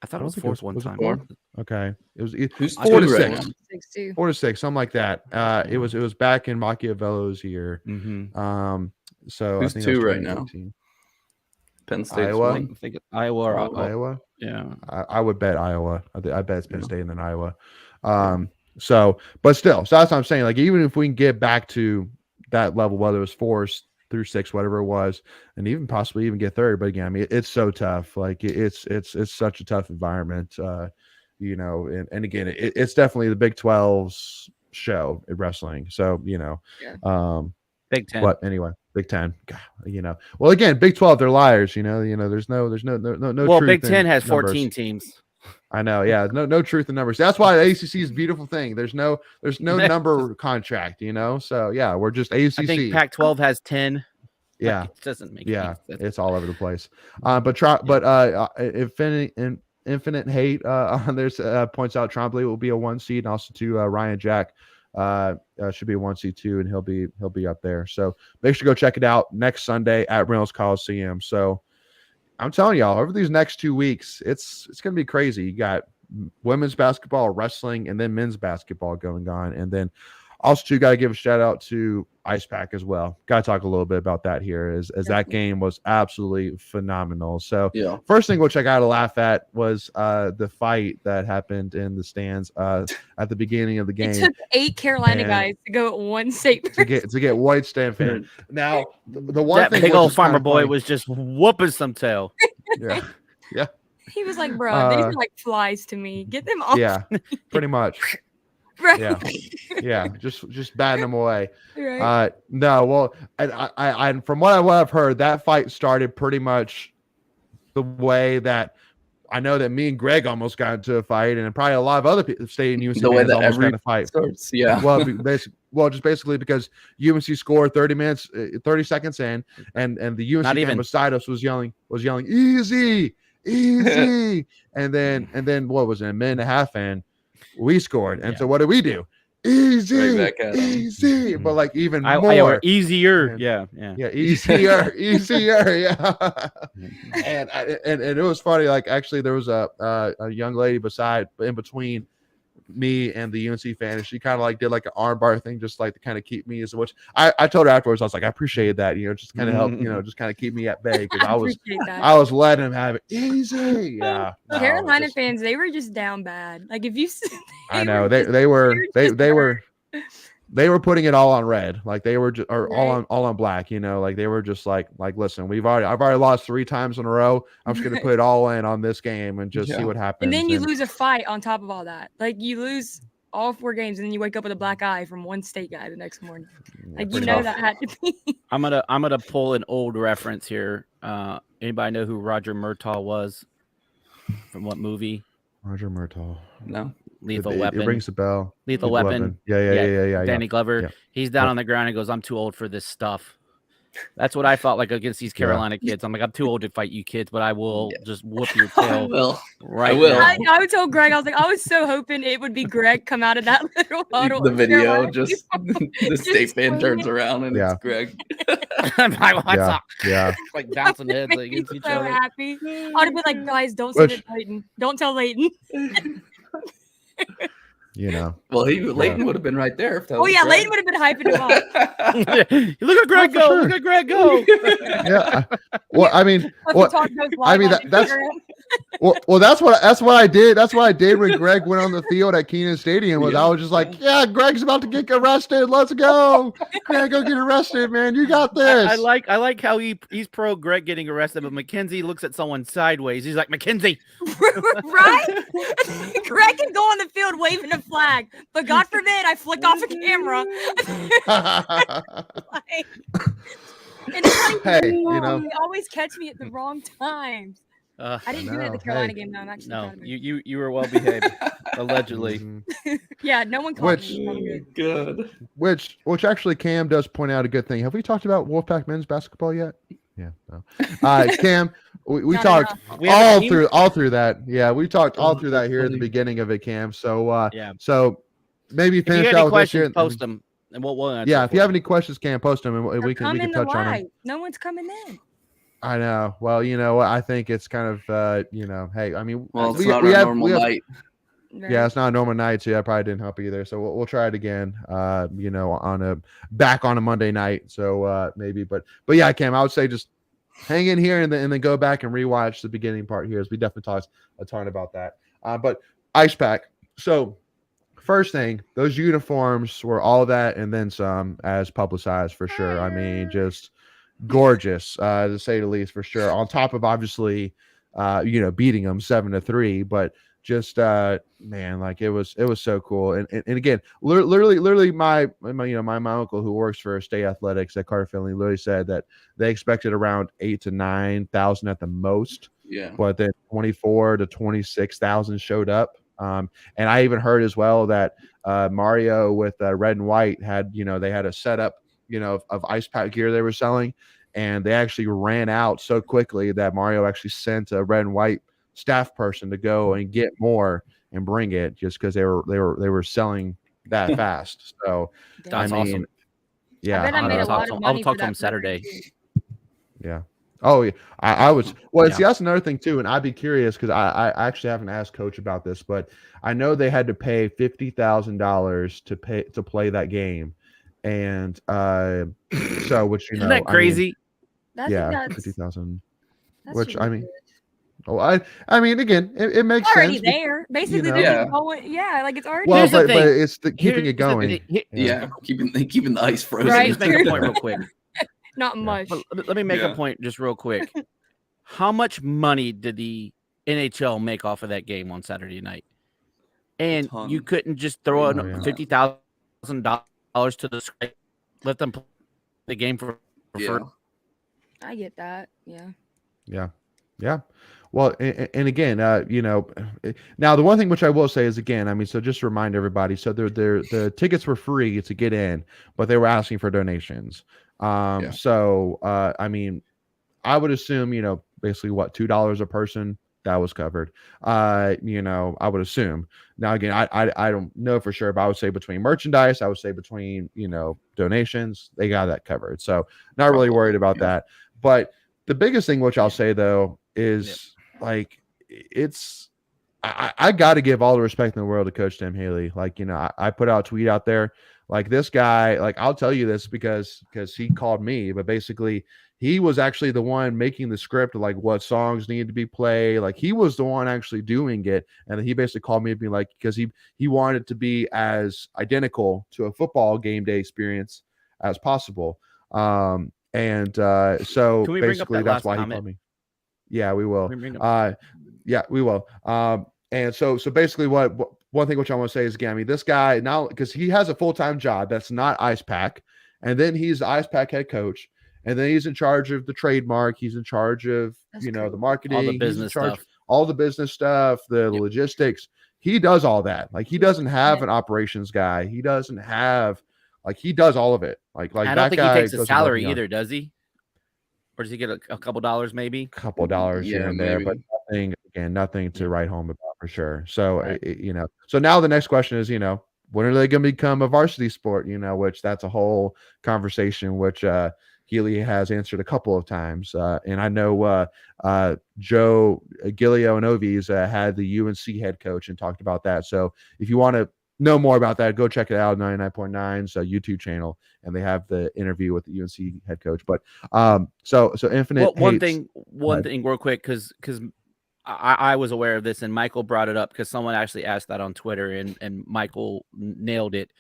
I thought it was think fourth one was it time. four? Okay, it was Who's 4 to two right 6. now? 6-2. 4 to 6, something like that. It was back in Machiavello's year. Mm-hmm. So Who's I think two that was right now? 2018. Penn State's Iowa? I one. think Iowa or Oh, Iowa. yeah. I would bet Iowa. I bet it's Penn Yeah. State and then Iowa. So, but still, so that's what I'm saying. Like, even if we can get back to that level, whether it was 4 through 6, whatever it was, and even possibly even get third. But again, I mean, it's so tough. Like, it's such a tough environment. You know, and again, it's definitely the Big 12's show in wrestling. So, you know, Big 10. But anyway, Big 10, God, you know. Well, again, Big 12, they're liars. You know. There's no. Well, truth Big 10 in has 14 numbers. teams. I know. Yeah, no truth in numbers. That's why the ACC is a beautiful thing. There's no number contract. You know. So yeah, we're just ACC. I think Pac-12 has 10. Yeah, Like, it doesn't make yeah, any sense. it's all over the place. But Infinite Hate on there's points out Trombley will be a 1 seed, and also to Ryan Jack should be a 1 seed too, and he'll be up there. So make sure to go check it out next Sunday at Reynolds Coliseum. So I'm telling y'all, over these next 2 weeks, it's gonna be crazy. You got women's basketball, wrestling, and then men's basketball going on, and then also too got to give a shout out to Ice Pack as well. Got to talk a little bit about that here, as that game was absolutely phenomenal. So Yeah. first thing which I got to laugh at was the fight that happened in the stands at the beginning of the game. It took 8 Carolina And guys to go at one state to get White stand fan. Now the one That thing big which old is farmer kinda boy funny- was just whooping some tail. yeah. He was like, bro, these are like flies to me. Get them off. Yeah, pretty much. Right. Yeah, just batting them away. Right. No, well, I from what I've heard, that fight started pretty much the way that I know that me and Greg almost got into a fight, and probably a lot of other people staying in UNC The way fans that almost got every in a fight. starts, yeah. Well, just basically because UNC scored 30 seconds in, and the UNC fan beside us was yelling easy, and then what was it, a minute and a half in, we scored, and so what did we do? Easy, Right back at 'em. easy, but like even more easier, and, yeah, easier, yeah. and it was funny. Like actually, there was a young lady in between me and the UNC fan, and she kind of like did like an armbar thing, just like to kind of keep me as much. I told her afterwards, I was like, I appreciated that, just kind of help, just kind of keep me at bay, because I was letting him have it easy. Yeah, Carolina fans, they were just down bad. Like if you, I know they were putting it all on red, like they were just, or all on black, like they were just like listen, I've already lost 3 times in a row. I'm just gonna put it all in on this game and just see what happens. And then you lose a fight on top of all that. Like you lose all 4 games, and then you wake up with a black eye from one state guy the next morning. Like that had to be. I'm gonna pull an old reference here. Anybody know who Roger Murtaugh was? From what movie? Roger Murtaugh. No. Lethal Weapon. It rings a bell. Lethal Weapon. Yeah. Danny Glover. Yeah. He's down on the ground and goes, "I'm too old for this stuff." That's what I felt like against these Carolina kids. I'm like, I'm too old to fight you kids, but I will just whoop your tail. I will. Right. I would tell Greg, I was like, I was so hoping it would be Greg come out of that little huddle. The video, just the state fan turns around and it's Greg. Yeah. Like bouncing heads against each other. Happy. I'd have been like, guys, don't say that, Leighton. Don't tell Leighton. Well, Leighton would have been right there. If that Leighton would have been hyping him up. Look at Greg go! Sure. Look at Greg go! Yeah. Well, I mean, that's well, that's what I did. That's what I did when Greg went on the field at Kenan Stadium. I was just like, yeah, Greg's about to get arrested. Let's go, Greg, go get arrested, man. You got this. I like how he's pro Greg getting arrested, but Mackenzie looks at someone sideways. He's like, Mackenzie, right? Greg can go on the field waving a flag, but God forbid I flick off a camera. They always catch me at the wrong times. I didn't do it at the Carolina game, though. I'm actually proud of it. You were well behaved, allegedly. Yeah, no one caught me. Good. Which actually Cam does point out a good thing. Have we talked about Wolfpack men's basketball yet? Yeah. No. Cam, we talked all through that. Yeah, we talked all through that here at the beginning of it, Cam. So so maybe finish out with this here. Post them, and we'll answer. Yeah, if you have any questions, Cam, post them, and we can touch on them. No one's coming in. I know. Well, you know what? I think it's kind of, you know, hey, I mean, Well, it's we, not we our have, normal we have, night. yeah, it's not a normal night, so that probably didn't help either. So we'll try it again, you know, back on a Monday night. So maybe, but yeah, Cam, I would say just hang in here and then go back and rewatch the beginning part here, as we definitely talked a ton about that. But Ice Pack. So first thing, those uniforms were all that and then some, as publicized for sure. I mean, just gorgeous, to say the least, for sure. On top of obviously, you know, beating them 7-3, but just man, like it was so cool. And again, literally my you know my uncle who works for State Athletics at Carter Finley literally said that they expected around 8,000 to 9,000 at the most. Yeah. But then 24 to 26,000 showed up. And I even heard as well that Mario with red and white had, you know, they had a setup, you know, of Ice Pack gear they were selling, and they actually ran out so quickly that Mario actually sent a red and white staff person to go and get more and bring it, just because they were selling that fast. So That's I mean, awesome. yeah, I bet I made a lot of money. I'll talk to him Saturday. Yeah. Oh yeah, I was. Well, Yeah. see, that's another thing too, and I'd be curious because I actually haven't asked Coach about this, but I know they had to pay $50,000 to play that game, and so which you Isn't know, that crazy? I think yeah, that's 50,000. that's Which I mean, ridiculous. I mean, again, it makes It's already sense. there. Basically, know. they're Yeah. just going. Yeah, like it's already. Well, Here's the but thing. it's keeping it Here's the going. thing. Yeah. Keeping the ice frozen. Right. Just make a point real quick. Not Yeah. much. But let me make a point just real quick. How much money did the NHL make off of that game on Saturday night? And ton. you couldn't just throw Oh, yeah. $50,000 to the site, let them play the game for Yeah. free. I get that. Yeah. Yeah. Well, and again, you know, now the one thing which I will say is, again, I mean, so just to remind everybody, so the tickets were free to get in, but they were asking for donations. Yeah. So I mean, I would assume, you know, basically what, $2 a person, that was covered. You know, I would assume. Now again, I don't know for sure, but I would say between merchandise, I would say between, you know, donations, they got that covered. So not really worried about that. But the biggest thing which I'll say though is like it's I got to give all the respect in the world to Coach Tim Haley. Like, you know, I put out a tweet out there, like this guy, like I'll tell you this because he called me, but basically he was actually the one making the script of like what songs needed to be played. Like he was the one actually doing it. And he basically called me and be like, because he wanted to be as identical to a football game day experience as possible. So Can we bring up basically that that's last why he comment? called me. Yeah, we will. Can we bring up- Yeah, we will. And so basically what one thing which I want to say is, again, I mean, this guy now, because he has a full-time job that's not Ice Pack, and then he's the Ice Pack head coach, and then he's in charge of the trademark, he's in charge of That's the cool. marketing, all the he's in business charge stuff. all the business stuff, the logistics. He does all that. Like he doesn't have an operations guy. He doesn't have he does all of it. Like I that don't think he guy takes a goes above and salary beyond. either, does he? Or does he get a couple dollars maybe? Couple dollars here Yeah, and there, but maybe. nothing to write home about for sure. So you know, so now the next question is, you know, when are they going to become a varsity sport? You know, which that's a whole conversation which Healy has answered a couple of times, and I know Joe Gilio and Ovies had the UNC head coach and talked about that. So if you want to know more about that, go check it out. 99.9's YouTube channel, and they have the interview with the UNC head coach. But so Infinite. Well, one thing real quick, because I was aware of this and Michael brought it up because someone actually asked that on Twitter and Michael nailed it.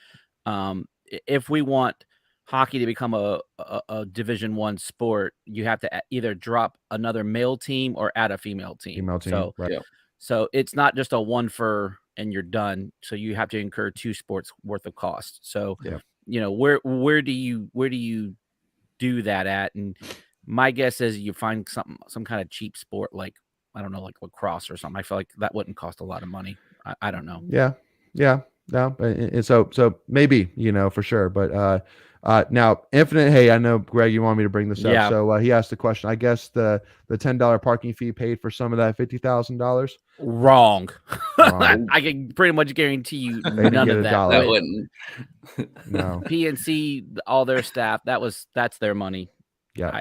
If we want hockey to become a Division I sport, you have to either drop another male team or add a female team. So, right. So it's not just a one for and you're done. So you have to incur two sports worth of cost. So, you know, where do you do that at? And my guess is you find some kind of cheap sport, like, I don't know, like lacrosse or something. I feel like that wouldn't cost a lot of money. I don't know. Yeah. No, and so maybe, you know, for sure. But now Infinite, hey, I know Greg, you want me to bring this up. Yeah. So he asked the question. I guess the $10 parking fee paid for some of that $50,000. Wrong. I can pretty much guarantee you none of that. That wouldn't. No. PNC, all their staff, that's their money. Yeah.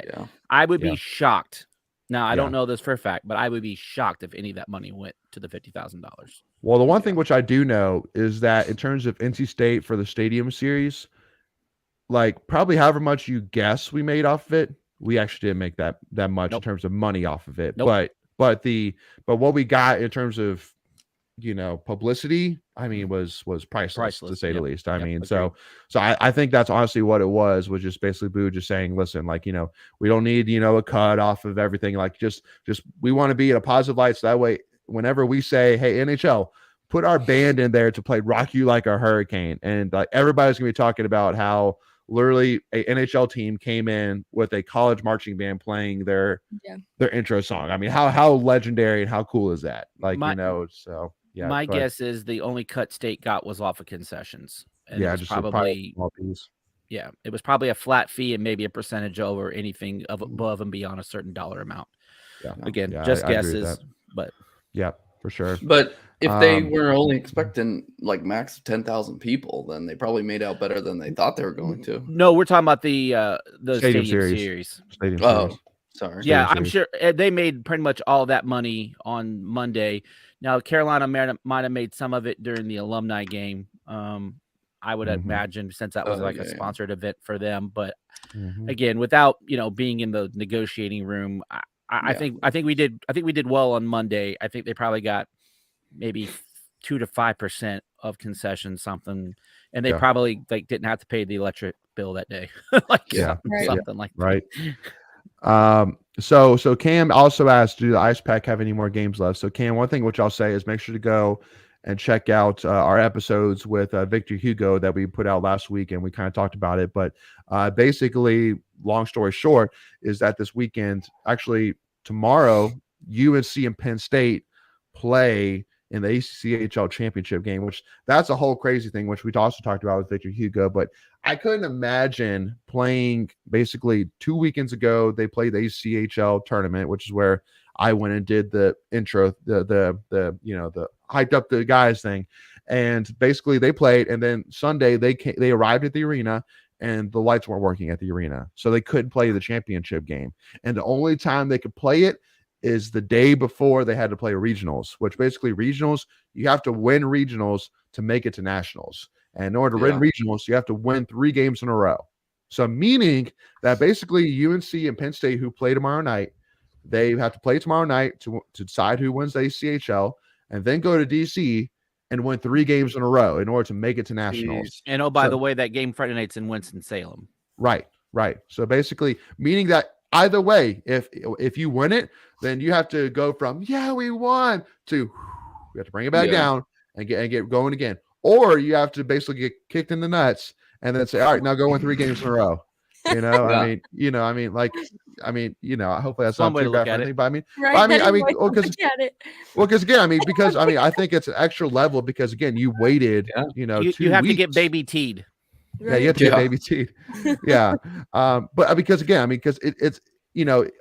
I would be shocked Now, I don't know this for a fact, but I would be shocked if any of that money went to the $50,000. Well, the one thing which I do know is that in terms of NC State for the Stadium Series, like probably however much you guess we made off of it, we actually didn't make that much in terms of money off of it. But what we got in terms of publicity, I mean, was priceless to say the least. I mean, so I think that's honestly what it was just basically Boo just saying, listen, like, we don't need, a cut off of everything. Like just we want to be in a positive light. So that way, whenever we say, hey, NHL, put our band in there to play Rock You Like a Hurricane. And like everybody's going to be talking about how literally a NHL team came in with a college marching band playing their intro song. I mean, how legendary and how cool is that? Like, so. Yeah, my guess is the only cut State got was off of concessions. And it was just probably it was probably a flat fee and maybe a percentage over anything above and beyond a certain dollar amount. Yeah. Again, just guesses, but yeah, for sure. But if they were only expecting like max 10,000 people, then they probably made out better than they thought they were going to. No, we're talking about the Stadium Series. Stadium Series. Sorry. Yeah, I'm sure they made pretty much all that money on Monday. Now, Carolina might have made some of it during the alumni game. I would imagine, since that was a sponsored event for them. But again, without being in the negotiating room, I think we did well on Monday. I think they probably got maybe 2 to 5% of concessions, something, and they probably didn't have to pay the electric bill that day, something like that. Right. So Cam also asked, do the Ice Pack have any more games left? So Cam, one thing which I'll say is make sure to go and check out our episodes with Victor Hugo that we put out last week, and we kind of talked about it. But basically, long story short, is that this weekend, actually tomorrow, UNC and Penn State play in the ACCHL championship game, which that's a whole crazy thing, which we also talked about with Victor Hugo. But I couldn't imagine playing basically 2 weekends ago. They played the ACCHL tournament, which is where I went and did the intro, the hyped up the guys thing. And basically they played. And then Sunday they arrived at the arena and the lights weren't working at the arena. So they couldn't play the championship game. And the only time they could play it is the day before they had to play regionals, which basically regionals, you have to win regionals to make it to nationals. And in order to win regionals, you have to win 3 games in a row. So meaning that basically UNC and Penn State, who play tomorrow night, they have to play tomorrow night to decide who wins the ACHL and then go to DC and win 3 games in a row in order to make it to nationals. And by the way, that game Friday night's in Winston-Salem. Right. So basically meaning that either way, if you win it, then you have to go from we won to we have to bring it back down and get going again. Or you have to basically get kicked in the nuts and then say, all right, now go win 3 games in a row. I mean, hopefully that's not too bad for anything. But I think it's an extra level because again, you waited, you have to get baby teed. Yeah, you have to get baby teeth. Yeah. But because again, because it's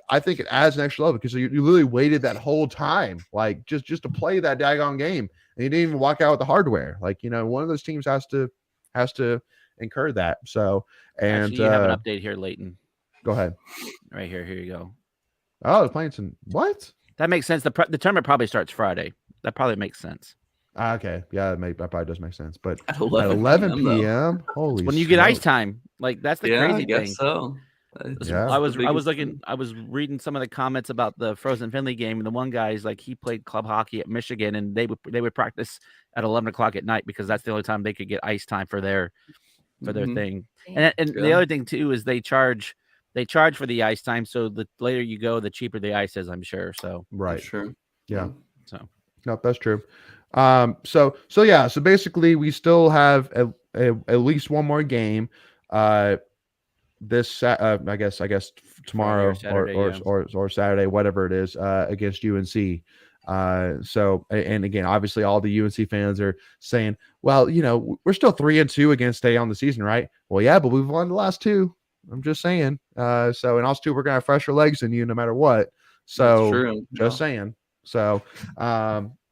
I think it adds an extra level because you literally waited that whole time, like just to play that daggone game, and you didn't even walk out with the hardware. Like, one of those teams has to incur that. So, and actually, you have an update here, Leighton. Go ahead. Right here. Here you go. Oh, they're playing some what? That makes sense. The tournament probably starts Friday. That probably makes sense. Okay, yeah, that probably does make sense. But at 11 p.m. Holy, when you get ice time, like that's the crazy thing. So. I was reading some of the comments about the Frozen Finley game, and the one guy's like he played club hockey at Michigan, and they would practice at 11 o'clock at night because that's the only time they could get ice time for their thing. And the other thing too is they charge for the ice time, so the later you go, the cheaper the ice is, I'm sure. So right, sure, yeah. So no, that's true. So basically we still have at least one more game. This I guess tomorrow or Saturday, whatever it is, against UNC. So and again, obviously all the UNC fans are saying, well, we're still 3-2 against stay on the season, right? Well, yeah, but we've won the last 2. I'm just saying. So and also too, we're gonna have fresher legs than you no matter what. So just saying. So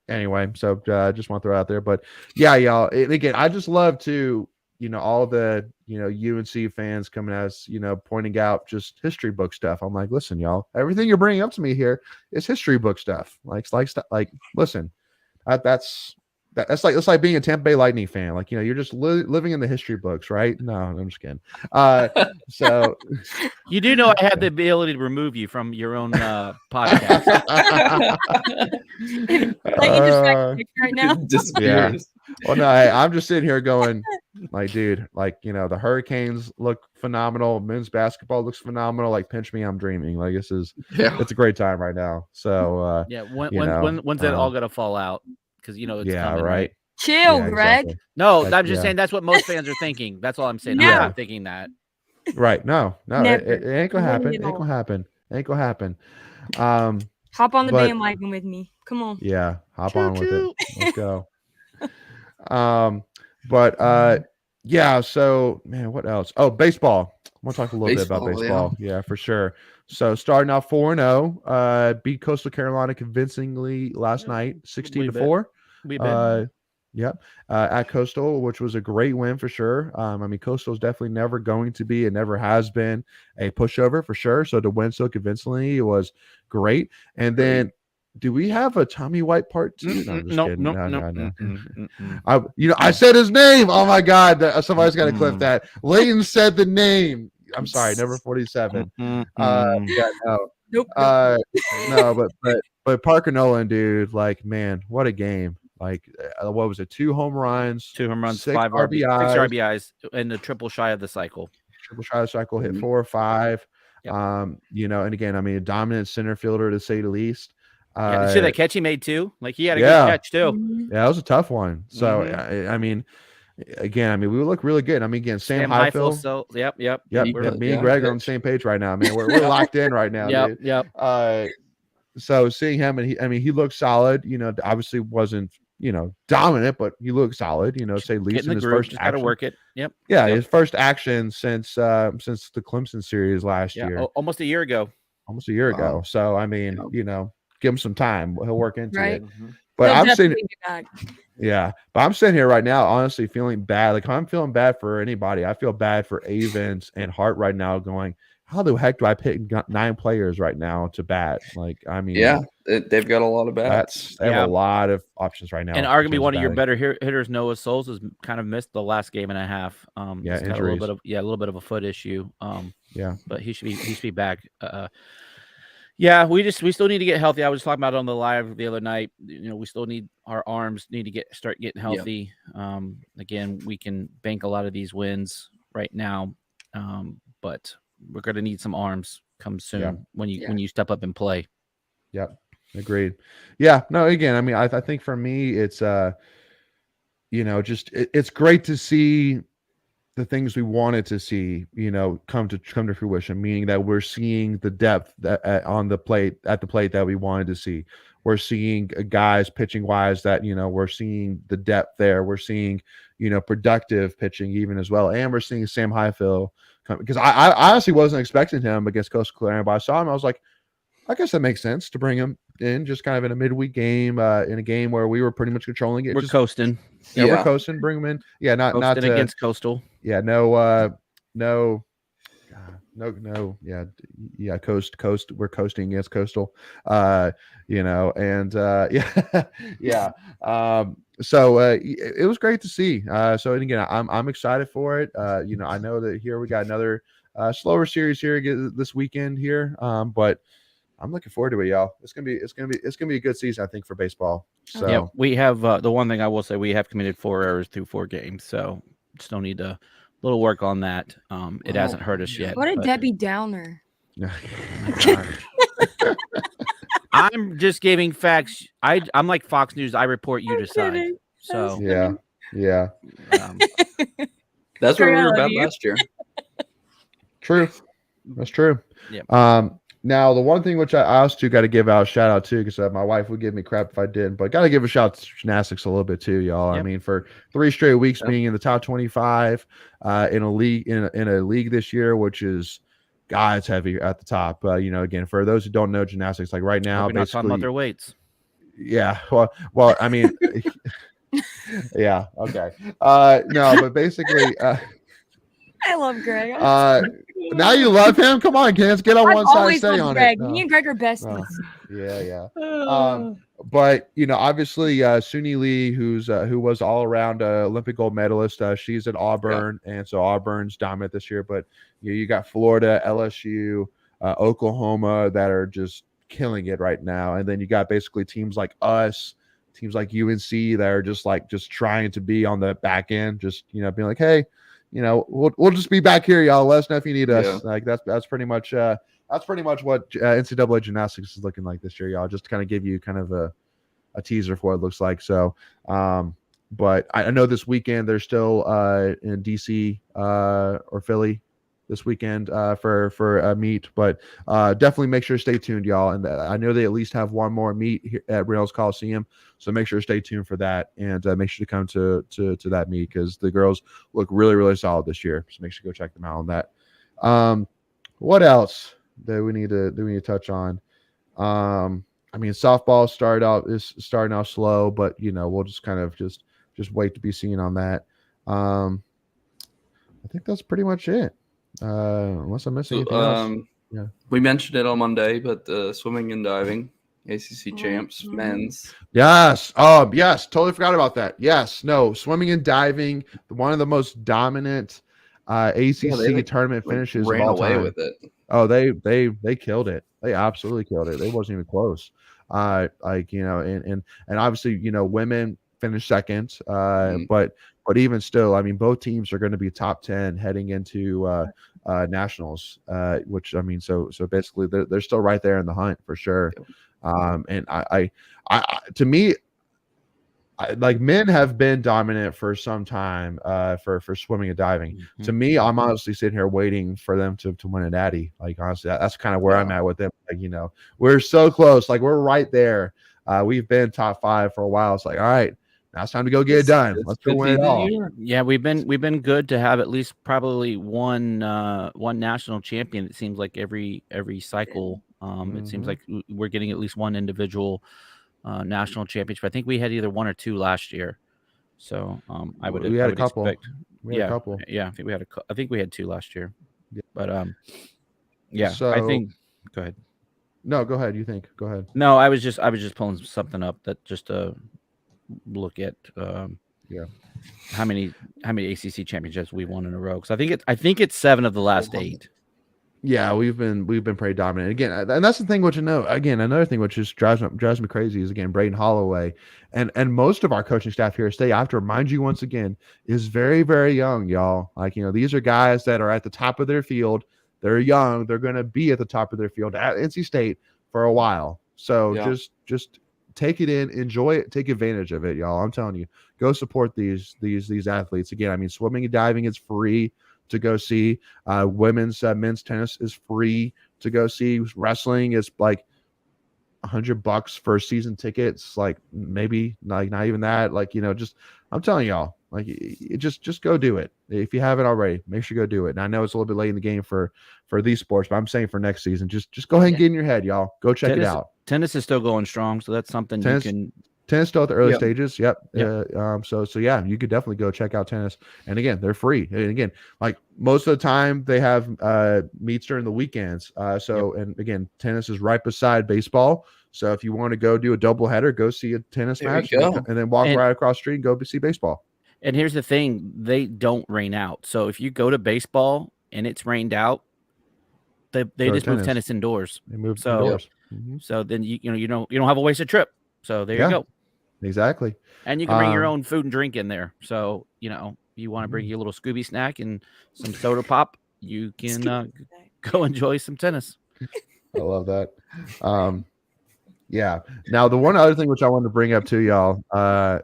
anyway, so just want to throw it out there. But yeah, y'all. And again, I just love to all the UNC fans coming at us, pointing out just history book stuff. I'm like, listen, y'all, everything you're bringing up to me here is history book stuff. Like listen, that's like being a Tampa Bay Lightning fan. Like, you're just living in the history books, right? No, I'm just kidding. So you do know I have the ability to remove you from your own podcast. Right now. Yeah. Well, no, I'm just sitting here going, like, dude, like, the Hurricanes look phenomenal. Men's basketball looks phenomenal. Like, pinch me, I'm dreaming. Like, it's a great time right now. So when's that all gonna fall out? Because it's coming, right? Chill, Greg. Exactly. No, I'm just saying that's what most fans are thinking. That's all I'm saying. No. I'm not thinking that. Right. No, it ain't gonna happen. Ain't Ain't gonna happen. Hop on the bandwagon with me. Come on. Yeah, hop on with it. Let's go. So man, what else? Oh, baseball. I want to talk a little bit about baseball. Yeah, for sure. So starting out 4-0, beat Coastal Carolina convincingly last night, 16-4. Yep. At Coastal, which was a great win for sure. Coastal is definitely never going to be and never has been a pushover for sure. So to win so convincingly was great. And then, do we have a Tommy White part 2? No, I'm just kidding. No. I said his name. Oh my God. Somebody's got to clip that. Layton said the name. I'm sorry, number 47. Nope. No, but Parker Nolan, dude, like, man, what a game. Like, what was it? 2 home runs, 6 5 RBIs, 6 RBIs, and the triple shy of the cycle. Hit 4 or 5. Yep. And again, a dominant center fielder to say the least. You see that catch he made too? Like, he had a good catch too. Yeah, that was a tough one. So again, we look really good. Again, Sam Highfield. So yep. Me and Greg are on the same page right now, man. We're locked in right now. Yep. So seeing him, and he looked solid. Obviously wasn't dominant, but he looked solid. Say least in his first action. Got to work it. Yep. Yeah, his first action since the Clemson series last year. Almost a year ago. So give him some time. He'll work into it. But I'm sitting here right now, honestly feeling bad. Like, I'm feeling bad for anybody. I feel bad for Avens and Hart right now, going, how the heck do I pick 9 players right now to bat? Like, they've got a lot of bats. They have a lot of options right now. And arguably one of your better hitters, Noah Souls, has kind of missed the last game and a half. He's got a little bit of a foot issue. But he should be back. We still need to get healthy. I was talking about it on the live the other night. We still need our arms need to start getting healthy. Again, we can bank a lot of these wins right now, but we're going to need some arms come soon when you step up and play. Yep, agreed. Yeah, no, again, I think for me, it's it's great to see the things we wanted to see, come to fruition, meaning that we're seeing the depth that at the plate that we wanted to see. We're seeing guys pitching wise that, we're seeing the depth there. We're seeing, productive pitching even as well. And we're seeing Sam Highfield come, because I honestly wasn't expecting him against Coastal Carolina, but I saw him. I was like, I guess that makes sense to bring him in just kind of in a midweek game, in a game where we were pretty much controlling it. We're coasting. Yeah, we're coasting. Bring him in. Yeah, not against Coastal. Yeah, no. Coast. We're coasting against Coastal. So it was great to see. So and again, I'm excited for it. I know that here we got another slower series here this weekend here. But I'm looking forward to it, y'all. It's gonna be a good season, I think, for baseball. So yeah, we have the one thing I will say, we have committed 4 errors through 4 games, so still need a little work on that. It hasn't hurt us yet. What a Debbie Downer. I'm just giving facts. I'm like Fox News. I report, you decide. So yeah. That's what we were about last year. True. That's true. Yeah. Now, the one thing which I also got to give out a shout out to, because my wife would give me crap if I didn't, but got to give a shout out to gymnastics a little bit too, y'all. Yep. For 3 straight weeks being in the top 25 in a league this year, which is guys heavy at the top. Again, for those who don't know gymnastics, like right now, we're not talking about their weights. Yeah. Well, Yeah. Okay. No, but basically, I love Greg. now you love him. Come on, kids, get on I've one side, always stay loved on Greg. it. Me No, and Greg are no. besties. Yeah. But obviously, Suni Lee, who was all around Olympic gold medalist, she's at Auburn, and so Auburn's dominant this year. But you got Florida, LSU, Oklahoma that are just killing it right now, and then you got basically teams like us, teams like UNC that are just trying to be on the back end, just being like, hey, we'll just be back here, y'all. Let us know if you need us. Yeah. Like that's pretty much what NCAA gymnastics is looking like this year, y'all. Just to kind of give you kind of a teaser for what it looks like. So, but I know this weekend they're still in DC or Philly this weekend for a meet, but definitely make sure to stay tuned, y'all. And I know they at least have one more meet here at Reynolds Coliseum, so make sure to stay tuned for that, and make sure to come to that meet because the girls look really, really solid this year. So make sure to go check them out on that. What else do we need to touch on? I mean, softball is starting out slow, but we'll just kind of just wait to be seen on that. I think that's pretty much it. Unless I'm missing anything else. Yeah. We mentioned it on Monday, but swimming and diving, ACC champs, men's. Yes. Yes. Totally forgot about that. Yes. No. Swimming and diving, one of the most dominant ACC tournament finishes ran of all away time. with it. Oh, they killed it. They absolutely killed it. They wasn't even close. And obviously, women finished second. But even still, I mean, both teams are going to be top 10 heading into nationals. Which I mean, so basically, they're still right there in the hunt for sure. And I to me, like men have been dominant for some time for swimming and diving. Mm-hmm. To me, I'm honestly sitting here waiting for them to win a natty. Like honestly, that's kind of where I'm at with them. Like, we're so close. Like we're right there. We've been top 5 for a while. It's like, all right, now it's time to go get it done. Let's go win it all. Yeah, we've been good to have at least probably one national champion. It seems like every cycle. It seems like we're getting at least one individual national championship. I think we had either 1 or 2 last year. So we had a couple. Yeah, I think we had 2 last year. Yeah. But yeah. So, I think. Go ahead. No, go ahead. You think? Go ahead. No, I was just pulling something up that just to look at. How many ACC championships we won in a row? Because I think it's 7 of the last 8. Yeah, we've been pretty dominant again, and that's the thing. Which another thing which just drives me crazy is again Braden Holloway, and most of our coaching staff here at State. I have to remind you once again is very, very young, y'all. Like these are guys that are at the top of their field. They're young. They're going to be at the top of their field at NC State for a while. So just take it in, enjoy it, take advantage of it, y'all. I'm telling you, go support these athletes. Again, I mean, swimming and diving is free to go see. Men's tennis is free to go see. Wrestling is like $100 for season tickets. Like maybe like not even that. Like just I'm telling y'all, like just go do it if you haven't already. Make sure you go do it. And I know it's a little bit late in the game for these sports, but I'm saying for next season, just go ahead and get in your head, y'all. Go check it out. Tennis is still going strong, so that's something you can. Tennis still at the early stages. Yep. So yeah, you could definitely go check out tennis. And again, they're free. And again, like most of the time they have meets during the weekends. And again, tennis is right beside baseball. So if you want to go do a doubleheader, go see a tennis match and then walk right across the street and go see baseball. And here's the thing, they don't rain out. So if you go to baseball and it's rained out, they just move tennis indoors. They move indoors. So then you don't have a wasted trip. So there you go. Exactly. And you can bring your own food and drink in there. So, you want to bring your little Scooby snack and some soda pop, you can go enjoy some tennis. I love that. Yeah. Now, the one other thing which I wanted to bring up to y'all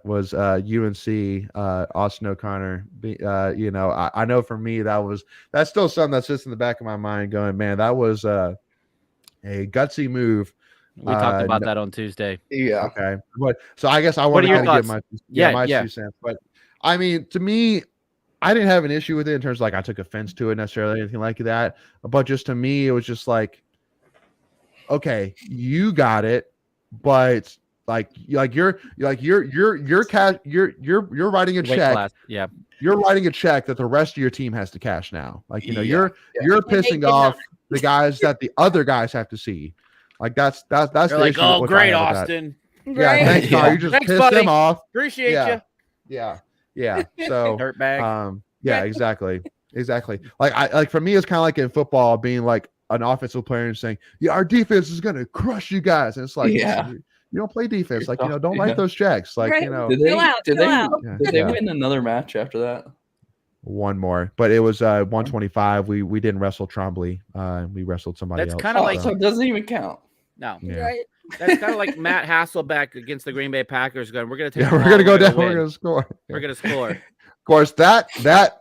was UNC, Austin O'Connor. I know for me that's still something that's just in the back of my mind going, man, that was a gutsy move. We talked about that on Tuesday. Yeah. Okay. But so I guess I want to kind of get my 2 cents. But I mean, to me, I didn't have an issue with it in terms of like I took offense to it necessarily, anything like that. But just to me, it was just like, okay, you got it, but you're writing a Weight check. class. Yeah. You're writing a check that the rest of your team has to cash now. Like, Yeah. you're pissing off the guys that the other guys have to see. Like that's They're the like, issue oh, which I great, have with that. Austin. Yeah, Right? thanks, Connor. You just Thanks, pissed buddy. him off. Appreciate Yeah. you. Yeah. So Dirtbag. yeah, exactly. Like for me, it's kind of like in football being like an offensive player and saying, yeah, our defense is gonna crush you guys. And it's like, you don't play defense. Like, don't write those checks. Like, Right. did they win another match after that? One more, but it was 125. We didn't wrestle Trombley. We wrestled somebody else. That's kind of like, so it doesn't even count. No. Yeah. Right. That's kind of like Matt Hasselbeck against the Green Bay Packers going, we're going to take we're going to go down. We're going to score. We're going to score. Of course, that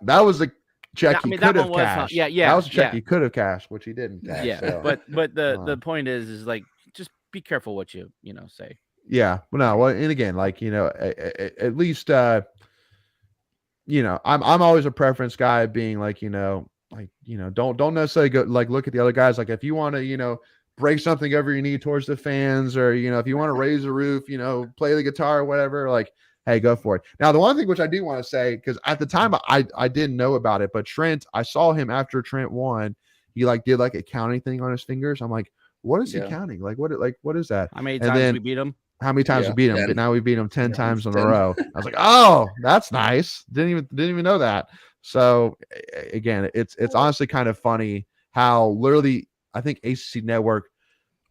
was a check he could have was, cashed. Yeah. That was a check he could have cashed, which he didn't cash. Yeah. So. But the point is like, just be careful what you say. Yeah. Well, and again, like, at least, I'm always a preference guy being like, don't necessarily go like look at the other guys. Like if you want to, break something over your knee towards the fans, or if you want to raise the roof, play the guitar or whatever, like, hey, go for it. Now, the one thing which I do want to say, because at the time I didn't know about it, but Trent, I saw him after Trent won. He did a counting thing on his fingers. I'm like, what is he counting? Like what is that? How many times we beat him? How many times we beat him? But now we beat him 10 times in a row. I was like, oh, that's nice. Didn't even know that. So again, it's honestly kind of funny how literally I think ACC Network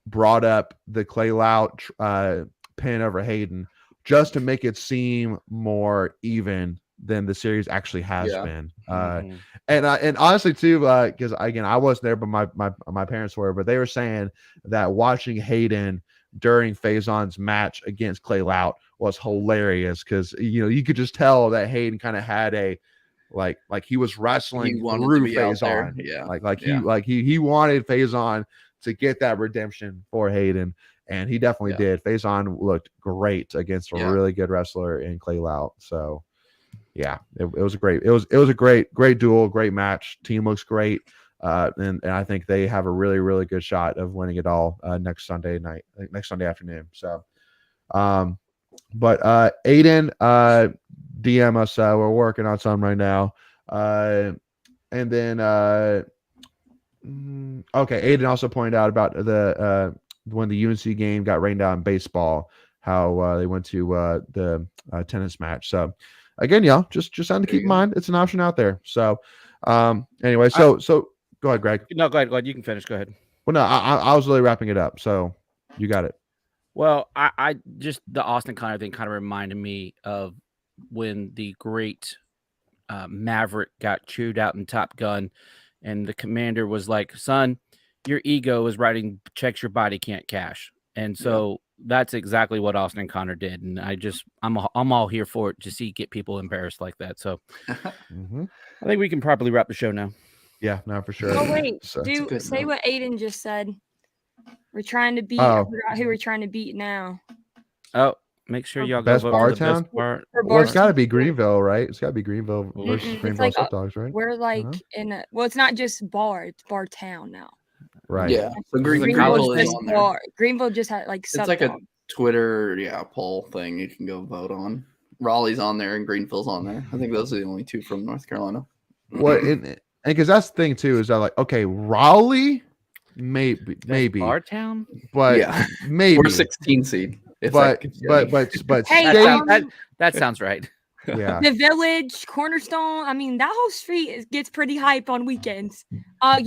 brought up the Clay Lout pin over Hayden just to make it seem more even than the series actually has been. And honestly too, because again, I wasn't there, but my parents were, but they were saying that watching Hayden during Faison's match against Clay Lout was hilarious because you could just tell that Hayden kind of had a like he was wrestling through Faison. He wanted Faison to get that redemption for Hayden, and he definitely did. Faison looked great against a really good wrestler in Clay Lout. So yeah, it was a great duel, great match. Team looks great. And I think they have a really, really good shot of winning it all next Sunday afternoon. So, but Aiden, DM us. We're working on some right now. And then, okay, Aiden also pointed out about the when the UNC game got rained out in baseball, how they went to the tennis match. So, again, y'all, just something to keep in mind. It's an option out there. So, anyway, so. Go ahead, Greg. No, go ahead. You can finish. Go ahead. Well, no, I was really wrapping it up, so you got it. Well, I just the Austin Connor thing kind of reminded me of when the great Maverick got chewed out in Top Gun, and the commander was like, "Son, your ego is writing checks your body can't cash," and so that's exactly what Austin Connor did, and I'm all here for it to see get people embarrassed like that. So I think we can properly wrap the show now. Yeah, no, for sure. Oh wait, say what Aiden just said. We're trying to beat. I forgot who we're trying to beat now. Oh, make sure y'all best go bar vote town. Well, it's got to be Greenville, right? It's got to be Greenville versus Greenville Sub Dogs, right? We're in a. Well, it's not just bar; it's bar town now. Right. Yeah. So Greenville is on there. Greenville just had it's like a Twitter poll thing you can go vote on. Raleigh's on there and Greenville's on there. I think those are the only two from North Carolina. What? Because that's the thing too, is that okay, Raleigh, maybe our town, but maybe we're 16 seed. But hey, that sounds right. Yeah, the Village, Cornerstone. I mean, that whole street gets pretty hype on weekends. UNC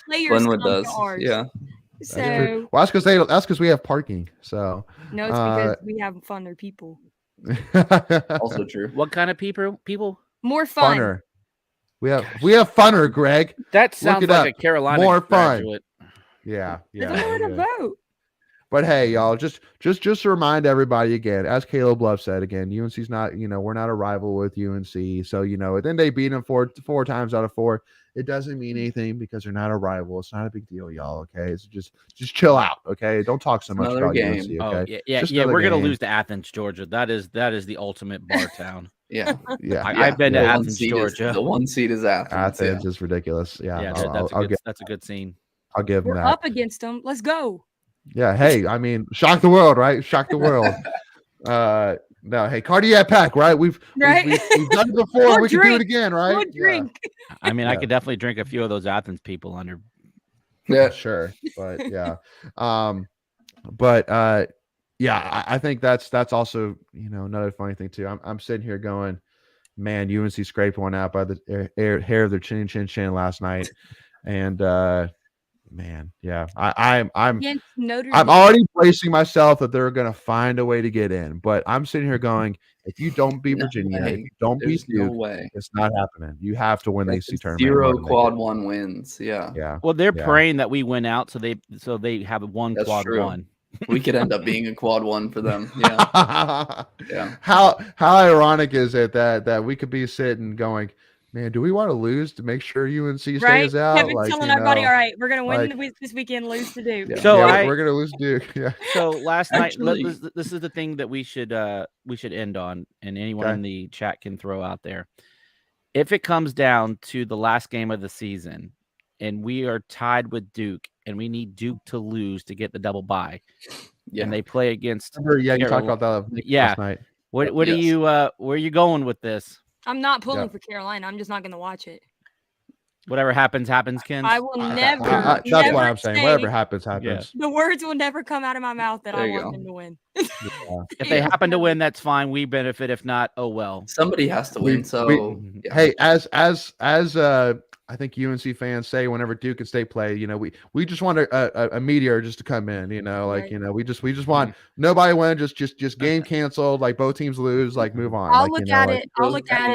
players Glenwood come does. To ours. Yeah. So that's because we have parking. So no, it's because we have funner people. Also true. What kind of people? More fun. Funner. We have funner, Greg. That sounds like a Carolina more graduate. Fun. Yeah. I don't know where to vote. But hey, y'all, just to remind everybody again, as Caleb Love said again, UNC's not, we're not a rival with UNC. So, then they beat them four times out of 4. It doesn't mean anything because they're not a rival. It's not a big deal, y'all. Okay, it's just chill out. Okay, don't talk so much about game. UNC. Okay, yeah. We're gonna lose to Athens, Georgia. That is the ultimate bar town. Yeah. I've been to Athens, Georgia. The one seed is Athens. Athens is ridiculous. Yeah, that's a good scene. I'll give them We're that. up against them. Let's go. Yeah. Hey, I mean, shock the world, right? Shock the world. No, hey, cardiac pack, right? We've done it before. We can do it again, right? We'll drink. I mean, I could definitely drink a few of those Athens people under. Yeah, sure, but yeah, but yeah, I think that's also another funny thing too. I'm sitting here going, man, UNC scraped one out by the hair of their chin last night, and man, yeah, I'm already bracing myself that they're gonna find a way to get in, but I'm sitting here going, if you don't beat Virginia, if you don't beat Duke, it's not happening. You have to win the AC tournament. 0 quad 1 wins. Yeah. Well, they're praying that we win out, so they have one That's quad true. 1. We could end up being a quad 1 for them. Yeah. Yeah. How ironic is it that we could be sitting going, man, do we want to lose to make sure UNC stays out? Kevin's telling everybody, all right, we're gonna win this weekend, lose to Duke. Yeah. So we're gonna lose Duke. Yeah. So last night, this is the thing that we should end on, and anyone in the chat can throw out there. If it comes down to the last game of the season, and we are tied with Duke, and we need Duke to lose to get the double bye, and they play against. You talked about that last night. What are you? Where are you going with this? I'm not pulling for Carolina. I'm just not going to watch it. Whatever happens, Ken. I will never. That's what I'm saying. Whatever happens. Yeah. The words will never come out of my mouth that I want them to win. If they happen to win, that's fine. We benefit. If not, oh well. Somebody has to win. Hey, as I think UNC fans say whenever Duke and State play, we just want a meteor just to come in, we just want nobody win, just game canceled, like both teams lose, like move on. I'll look at it.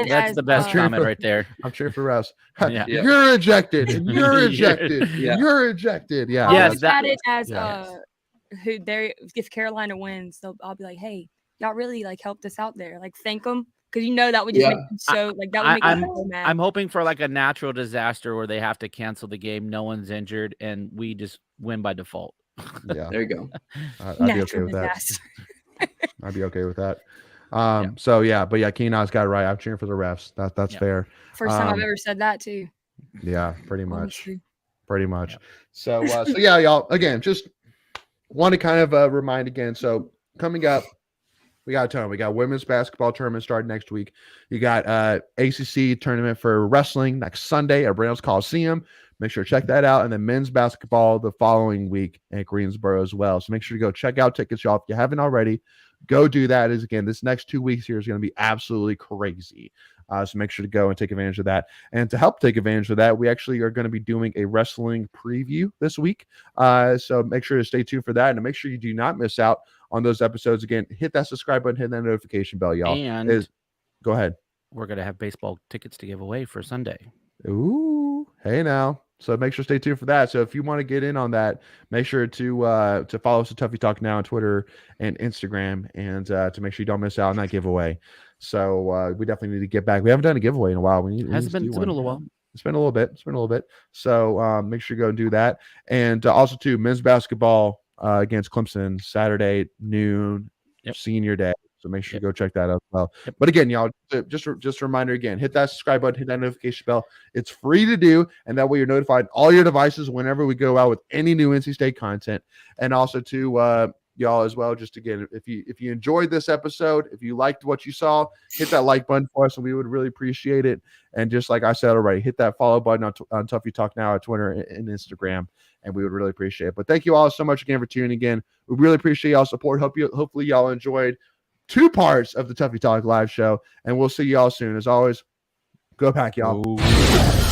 That's the best comment right there. I'm cheering for Russ. You're ejected. And you're ejected. You're ejected. Yeah. I'll look at it as if Carolina wins, I'll be like, hey, y'all really helped us out there. Thank them. Because that would just make them that would make them so mad. I'm hoping for a natural disaster where they have to cancel the game, no one's injured, and we just win by default. Yeah, there you go. I'd be okay with that. I'd be okay with that. So yeah, but Keenan's got it right. I'm cheering for the refs. That's fair. First time I've ever said that too. Yeah, pretty much. Pretty much. So yeah, y'all. Again, just want to kind of remind again. So coming up. We got a ton. We got women's basketball tournament starting next week. You got ACC tournament for wrestling next Sunday at Reynolds Coliseum. Make sure to check that out. And then men's basketball the following week at Greensboro as well. So make sure to go check out tickets, y'all. If you haven't already, go do that. Again, this next 2 weeks here is going to be absolutely crazy. So make sure to go and take advantage of that. And to help take advantage of that, we actually are going to be doing a wrestling preview this week. So make sure to stay tuned for that. And make sure you do not miss out on those episodes. Again, hit that subscribe button, hit that notification bell, y'all. And go ahead. We're going to have baseball tickets to give away for Sunday. Ooh, hey now. So make sure to stay tuned for that. So if you want to get in on that, make sure to follow us at Tuffy Talk Now on Twitter and Instagram, and to make sure you don't miss out on that giveaway. So we definitely need to get back. We haven't done a giveaway in a while. It's been a little while. It's been a little bit. So make sure you go and do that. And also too, men's basketball against Clemson Saturday noon, senior day. So make sure you go check that out as well. But again, y'all, just a reminder again, hit that subscribe button, hit that notification bell. It's free to do, and that way you're notified on all your devices whenever we go out with any new NC State content. And also to y'all as well, just again, if you enjoyed this episode, if you liked what you saw, hit that like button for us, and we would really appreciate it. And just like I said already, hit that follow button on Tuffy Talk Now at Twitter and Instagram, and we would really appreciate it. But thank you all so much again for tuning in. We really appreciate y'all's support. Hopefully y'all enjoyed 2 parts of the Tuffy Talk live show, and we'll see y'all soon. As always, go Pack, y'all. Ooh.